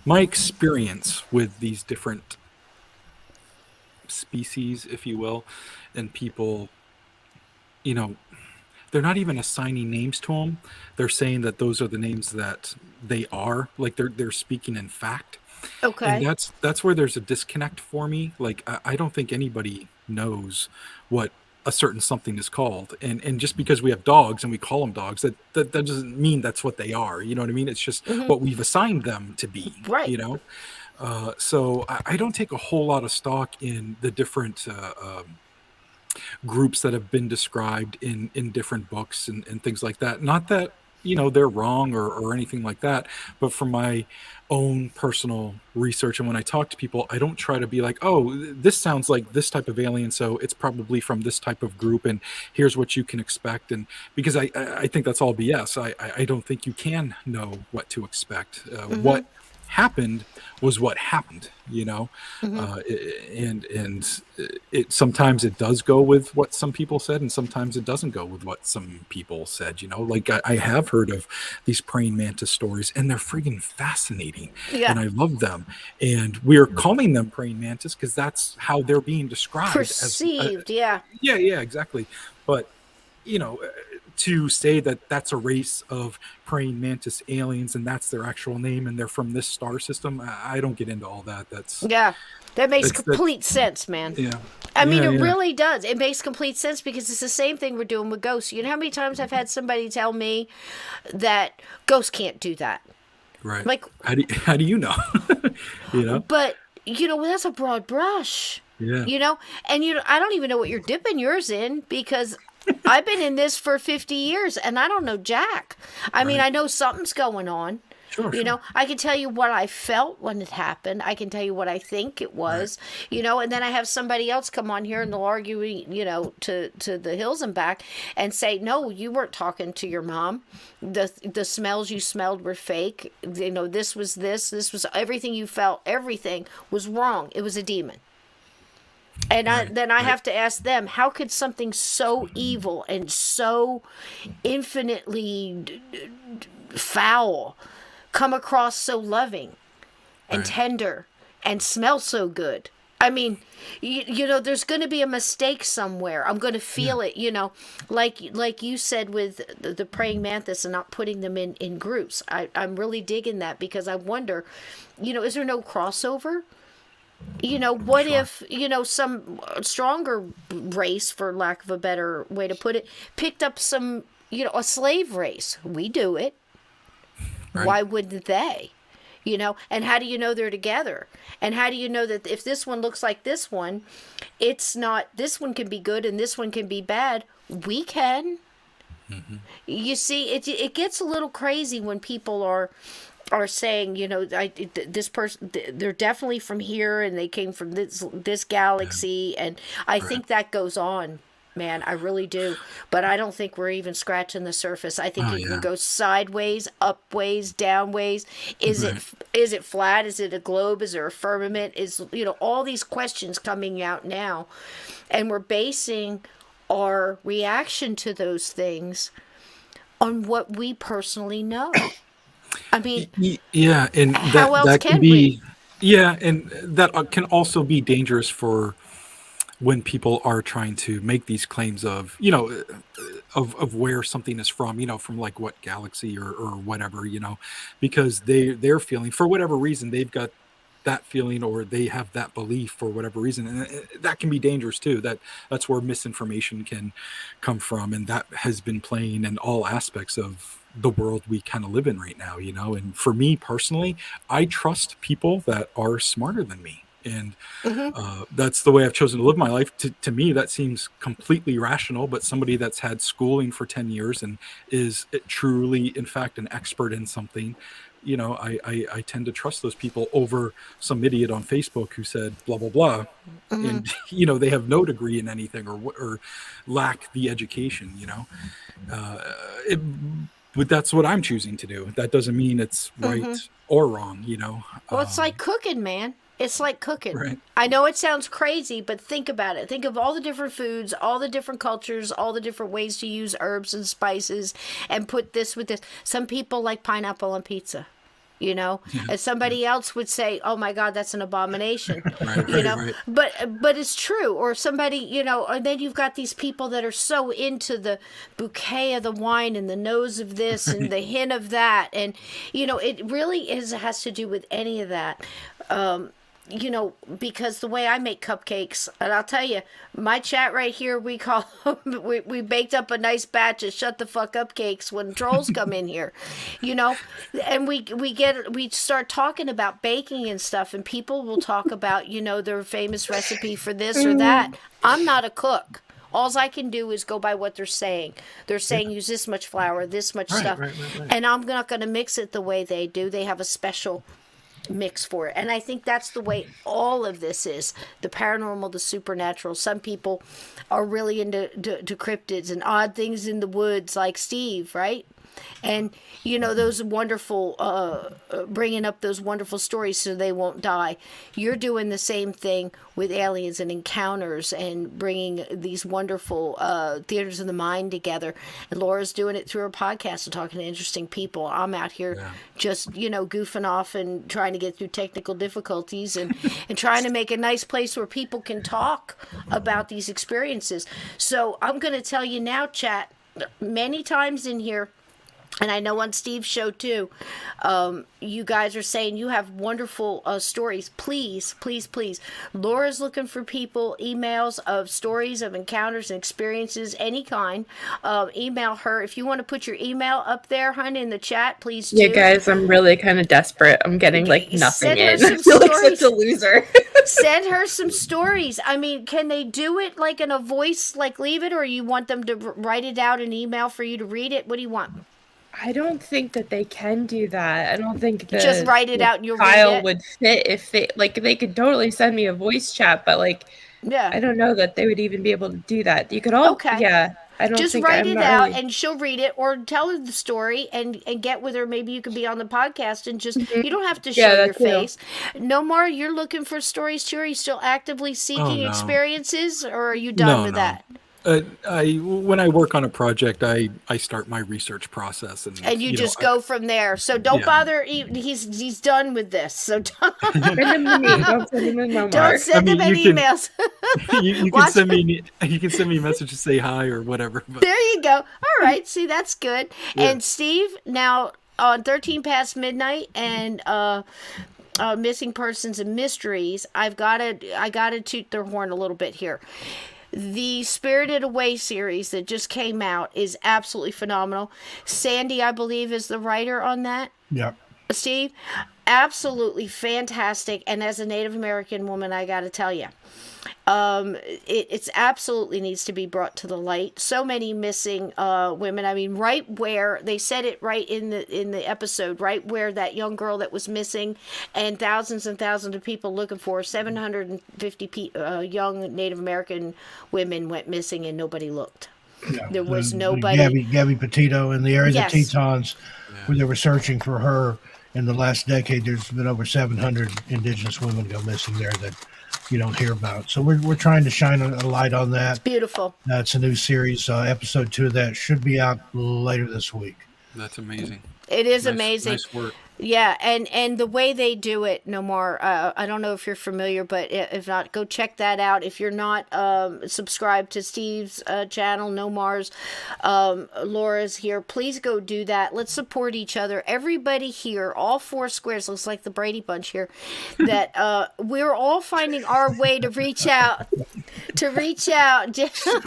my experience with these different species, if you will, and people, they're not even assigning names to them. They're saying that those are the names that they are, like they're speaking in fact. Okay. And that's where there's a disconnect for me. Like I don't think anybody knows what a certain something is called, and just because we have dogs and we call them dogs, that doesn't mean that's what they are. You know what I mean? It's just what we've assigned them to be. Right. So I don't take a whole lot of stock in the different groups that have been described in different books and things like that. Not that, they're wrong or anything like that, but from my own personal research, and when I talk to people, I don't try to be like, oh, this sounds like this type of alien, so it's probably from this type of group, and here's what you can expect. And because I think that's all BS. I don't think you can know what to expect. What happened was what happened, and it sometimes it does go with what some people said, and sometimes it doesn't go with what some people said. Like I have heard of these praying mantis stories, and they're friggin' fascinating, and I love them. And we're calling them praying mantis because that's how they're being described, perceived. yeah, exactly. But to say that that's a race of praying mantis aliens and that's their actual name and they're from this star system, I don't get into all that. That makes complete sense, man. Yeah. I mean, it really does. It makes complete sense because it's the same thing we're doing with ghosts. You know how many times I've had somebody tell me that ghosts can't do that? Right. Like, how do you know? But, that's a broad brush. Yeah. And I don't even know what you're dipping yours in because I've been in this for 50 years and I don't know jack. I mean, I know something's going on. Sure. I can tell you what I felt when it happened. I can tell you what I think it was, and then I have somebody else come on here and they'll argue, to the hills and back and say, no, you weren't talking to your mom. The smells you smelled were fake. This was everything you felt. Everything was wrong. It was a demon. And I have to ask them, how could something so evil and so infinitely foul come across so loving and tender and smell so good? I mean, there's going to be a mistake somewhere. I'm going to feel it, like you said with the praying mantis and not putting them in groups. I'm really digging that because I wonder, is there no crossover? What if, some stronger race, for lack of a better way to put it, picked up some, a slave race? We do it. Right. Why wouldn't they? And how do you know they're together? And how do you know that if this one looks like this one, it's not, this one can be good and this one can be bad? We can. Mm-hmm. You see, it gets a little crazy when people are saying, this person, they're definitely from here and they came from this galaxy. And I think that goes on, man. I really do. But I don't think we're even scratching the surface. I think it can go sideways, upways, downways. Is it flat? Is it a globe? Is there a firmament? Is, all these questions coming out now. And we're basing our reaction to those things on what we personally know. I mean, and how else can be? Yeah, and that can also be dangerous for when people are trying to make these claims of, of where something is from, from like what galaxy or whatever, because they're feeling, for whatever reason, they've got that feeling or they have that belief for whatever reason, and that can be dangerous too. That's where misinformation can come from, and that has been playing in all aspects of the world we kind of live in right now, and for me personally, I trust people that are smarter than me, and that's the way I've chosen to live my life. To me, that seems completely rational, but somebody that's had schooling for 10 years and is truly, in fact, an expert in something, I tend to trust those people over some idiot on Facebook who said blah blah blah, and they have no degree in anything or lack the education. But that's what I'm choosing to do. That doesn't mean it's right or wrong. Well, it's like cooking, man. It's like cooking. Right. I know it sounds crazy, but think about it. Think of all the different foods, all the different cultures, all the different ways to use herbs and spices and put this with this. Some people like pineapple on pizza. And somebody else would say, oh my God, that's an abomination, Right. But it's true. Or somebody, and then you've got these people that are so into the bouquet of the wine and the nose of this and the hint of that. And, it really has to do with any of that. Because the way I make cupcakes, and I'll tell you, my chat right here, we call we baked up a nice batch of shut the fuck up cakes when trolls come in here, and we start talking about baking and stuff, and people will talk about, their famous recipe for this or that. I'm not a cook. All I can do is go by what they're saying. They're saying use this much flour, this much stuff, and I'm not going to mix it the way they do. They have a special mix for it. And I think that's the way all of this is. The paranormal, the supernatural. Some people are really into cryptids and odd things in the woods, like Steve, right? And, those wonderful, bringing up those wonderful stories so they won't die. You're doing the same thing with aliens and encounters and bringing these wonderful theaters of the mind together. And Laura's doing it through her podcast and talking to interesting people. I'm out here just, goofing off and trying to get through technical difficulties and trying to make a nice place where people can talk about these experiences. So I'm going to tell you now, chat, many times in here, and I know on Steve's show too, you guys are saying you have wonderful stories. Please, please, please. Laura's looking for people, emails of stories of encounters and experiences, any kind. Email her. If you want to put your email up there, hun, in the chat, please do. Yeah, guys, I'm really kind of desperate. I'm getting nothing Send in. her some I feel like stories. such a loser. Send her some stories. I mean, can they do it in a voice, leave it, or you want them to write it out in email for you to read it? What do you want? I don't think that they can do that. I don't think the just write it out and you'll read file it. would fit if they they could totally send me a voice chat, but I don't know that they would even be able to do that. You could all I don't just think write it out really... and she'll read it, or tell her the story and get with her. Maybe you could be on the podcast and just you don't have to show your face. Nomar, you're looking for stories too. Are you still actively seeking experiences, or are you done with that? When I work on a project, I start my research process, and you just go from there. So don't bother. He's done with this. So don't send him to me. Don't send him to Nomar. Don't send him any emails. You can send me. You can send me a message to say hi or whatever. But. There you go. All right. See, that's good. Yeah. And Steve, now on 13 Past Midnight and Missing Persons and Mysteries, I gotta toot their horn a little bit here. The Spirited Away series that just came out is absolutely phenomenal. Sandy, I believe, is the writer on that. Yep. Steve, absolutely fantastic. And as a Native American woman, I got to tell you, it's absolutely needs to be brought to the light. So many missing women. I mean, right where they said it right in the episode, right where that young girl that was missing, and thousands of people looking for her, 750 young Native American women went missing, and nobody looked. Yeah. There was nobody. Gabby Petito in the area of the Tetons, where they were searching for her. In the last decade, there's been over 700 indigenous women go missing there that you don't hear about. So we're trying to shine a light on that. It's beautiful. It's a new series. Episode 2 of that should be out later this week. That's amazing. It is amazing. Nice work. Yeah, and the way they do it, Nomar, I don't know if you're familiar, but if not, go check that out. If you're not subscribed to Steve's channel, Nomar's, Laura's here, please go do that. Let's support each other. Everybody here, all four squares, looks like the Brady Bunch here, that we're all finding our way to reach out.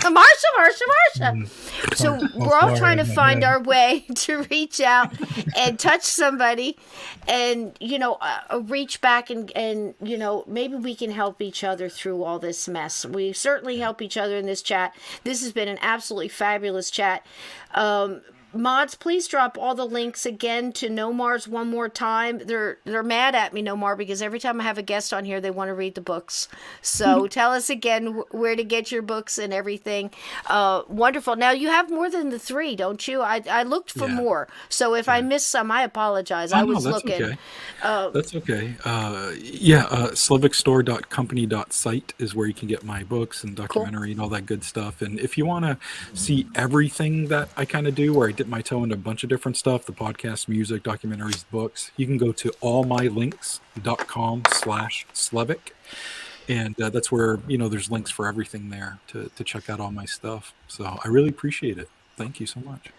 Marsha. So we're all trying to find our way to reach out and touch somebody. And reach back and maybe we can help each other through all this mess. We certainly help each other in this chat. This has been an absolutely fabulous chat. Mods, please drop all the links again to Nomar's one more time. They're mad at me, Nomar, because every time I have a guest on here, they want to read the books. So tell us again where to get your books and everything. Wonderful. Now, you have more than the 3, don't you? I looked for more. So if I missed some, I apologize. I was looking. Okay. That's okay. Slevikstore.company.site is where you can get my books and documentary and all that good stuff. And if you want to see everything that I kind of do, where I dip my toe into a bunch of different stuff, the podcast, music, documentaries, books, you can go to allmylinks.com/Slevik. And that's where, there's links for everything there to check out all my stuff. So I really appreciate it. Thank you so much.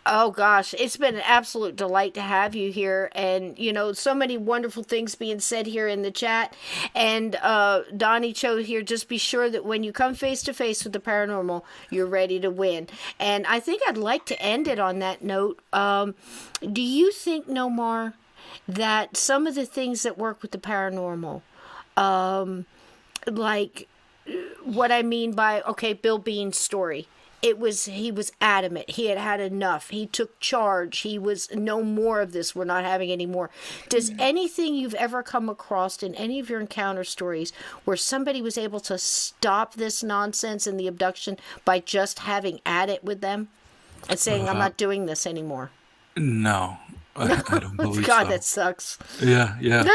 Oh, gosh, it's been an absolute delight to have you here. And, so many wonderful things being said here in the chat. And Donnie Cho here, just be sure that when you come face to face with the paranormal, you're ready to win. And I think I'd like to end it on that note. Do you think, Nomar, that some of the things that work with the paranormal, like what I mean by, Bill Bean's story, he was adamant. He had enough. He took charge. He was no more of this. We're not having any more. Does anything you've ever come across in any of your encounter stories where somebody was able to stop this nonsense and the abduction by just having at it with them and saying, I'm not doing this anymore? No, I don't believe God, so. that sucks. Yeah, yeah.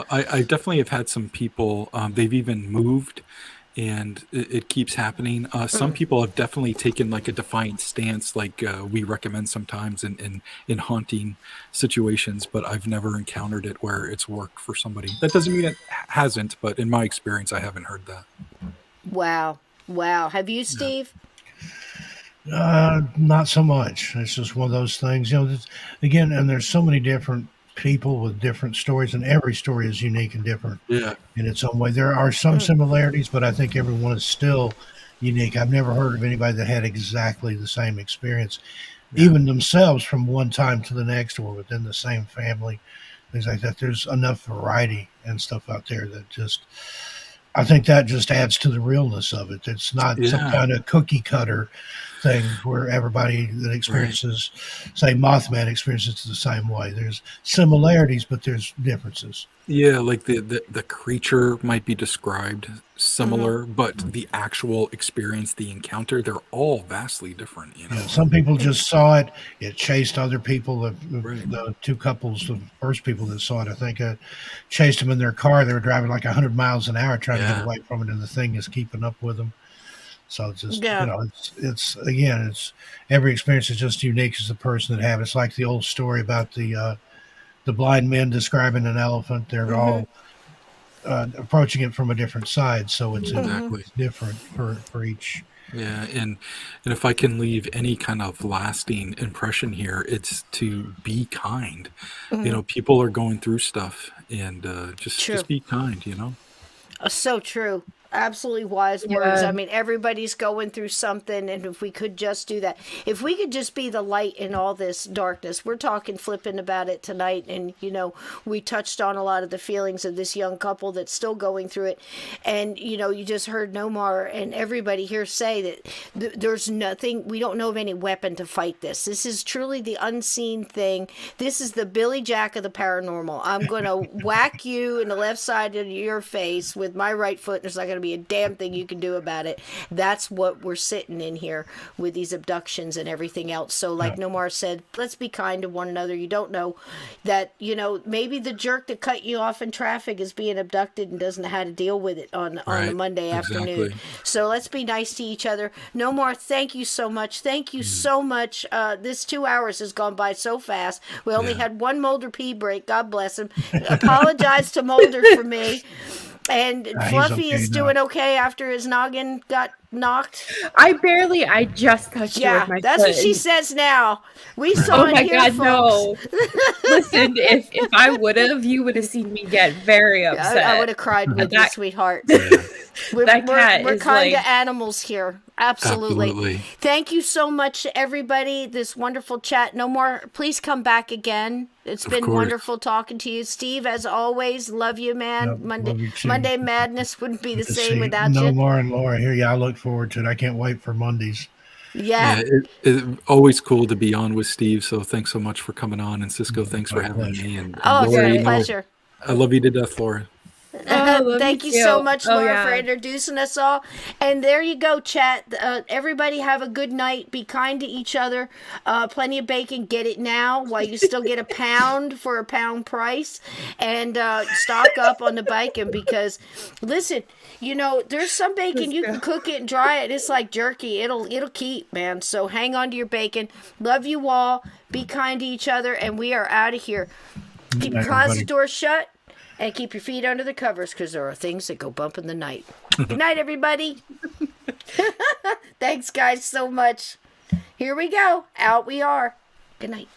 I definitely have had some people, they've even moved and it keeps happening. Some people have definitely taken like a defiant stance, like we recommend sometimes in haunting situations, but I've never encountered it where it's worked for somebody. That doesn't mean it hasn't, but in my experience, I haven't heard that. Wow. Wow. Have you, Steve? Not so much. It's just one of those things, again, and there's so many different people with different stories, and every story is unique and different Yeah. in its own way. There are some similarities, but I think everyone is still unique. I've never heard of anybody that had exactly the same experience, even themselves from one time to the next or within the same family, things like that. There's enough variety and stuff out there that just, I think that just adds to the realness of it. It's not some Yeah. kind of cookie cutter thing where everybody that experiences, say, Mothman experiences it the same way. There's similarities, but there's differences. Yeah, like the creature might be described similar, but the actual experience, the encounter, they're all vastly different, you know. Some people just saw it. It chased other people. Right. The two couples, the first people that saw it, I think, chased them in their car. They were driving like 100 miles an hour trying to get away from it, and the thing is keeping up with them. So it's just, it's again, it's every experience is just unique as the person that have it. It's like the old story about the blind men describing an elephant. They're all approaching it from a different side, so it's different for each. Yeah, and if I can leave any kind of lasting impression here, it's to be kind. You know, people are going through stuff, and just be kind. You know. So true. Absolutely wise words. I mean, everybody's going through something, and if we could just do that, if we could just be the light in all this darkness. We're talking flipping about it tonight, and we touched on a lot of the feelings of this young couple that's still going through it. And you just heard Nomar and everybody here say that there's nothing, we don't know of any weapon to fight this. This is truly the unseen thing. This is the Billy Jack of the paranormal. I'm going to whack you in the left side of your face with my right foot. There's not going to be a damn thing you can do about it. That's what we're sitting in here with these abductions and everything else. So like Nomar said, let's be kind to one another. You don't know that, maybe the jerk that cut you off in traffic is being abducted and doesn't know how to deal with it on a Monday afternoon. So let's be nice to each other. Nomar, thank you so much. Thank you so much. This 2 hours has gone by so fast. We only had one Mulder pee break. God bless him. Apologize to Mulder for me. And Fluffy is doing okay after his noggin got knocked. I just touched you with my that's foot. What she says now. We saw it here, God, folks. no. Listen, if I would have, you would have seen me get very upset. I would have cried with you, sweetheart. We're kind of animals here. Absolutely. Thank you so much to everybody. This wonderful chat. Nomar, please come back again. It's been wonderful talking to you. Steve, as always, love you, man. Monday Madness wouldn't be the same without you. Nomar and Laura here. Yeah, I look forward to it. I can't wait for Mondays. Yeah, it's always cool to be on with Steve. So thanks so much for coming on. And Cisco, thanks for having me. And Laura, it's been a pleasure. I love you to death, Laura. Thank you so much, Laura, for introducing us all. And there you go, chat. Everybody have a good night. Be kind to each other. Plenty of bacon. Get it now while you still get a pound for a pound price. And stock up on the bacon because, listen, there's some bacon you can cook it and dry it. It's like jerky. It'll keep, man. So hang on to your bacon. Love you all. Be kind to each other. And we are out of here. Keep your closet doors shut. And keep your feet under the covers because there are things that go bump in the night. Good night, everybody. Thanks, guys, so much. Here we go. Out we are. Good night.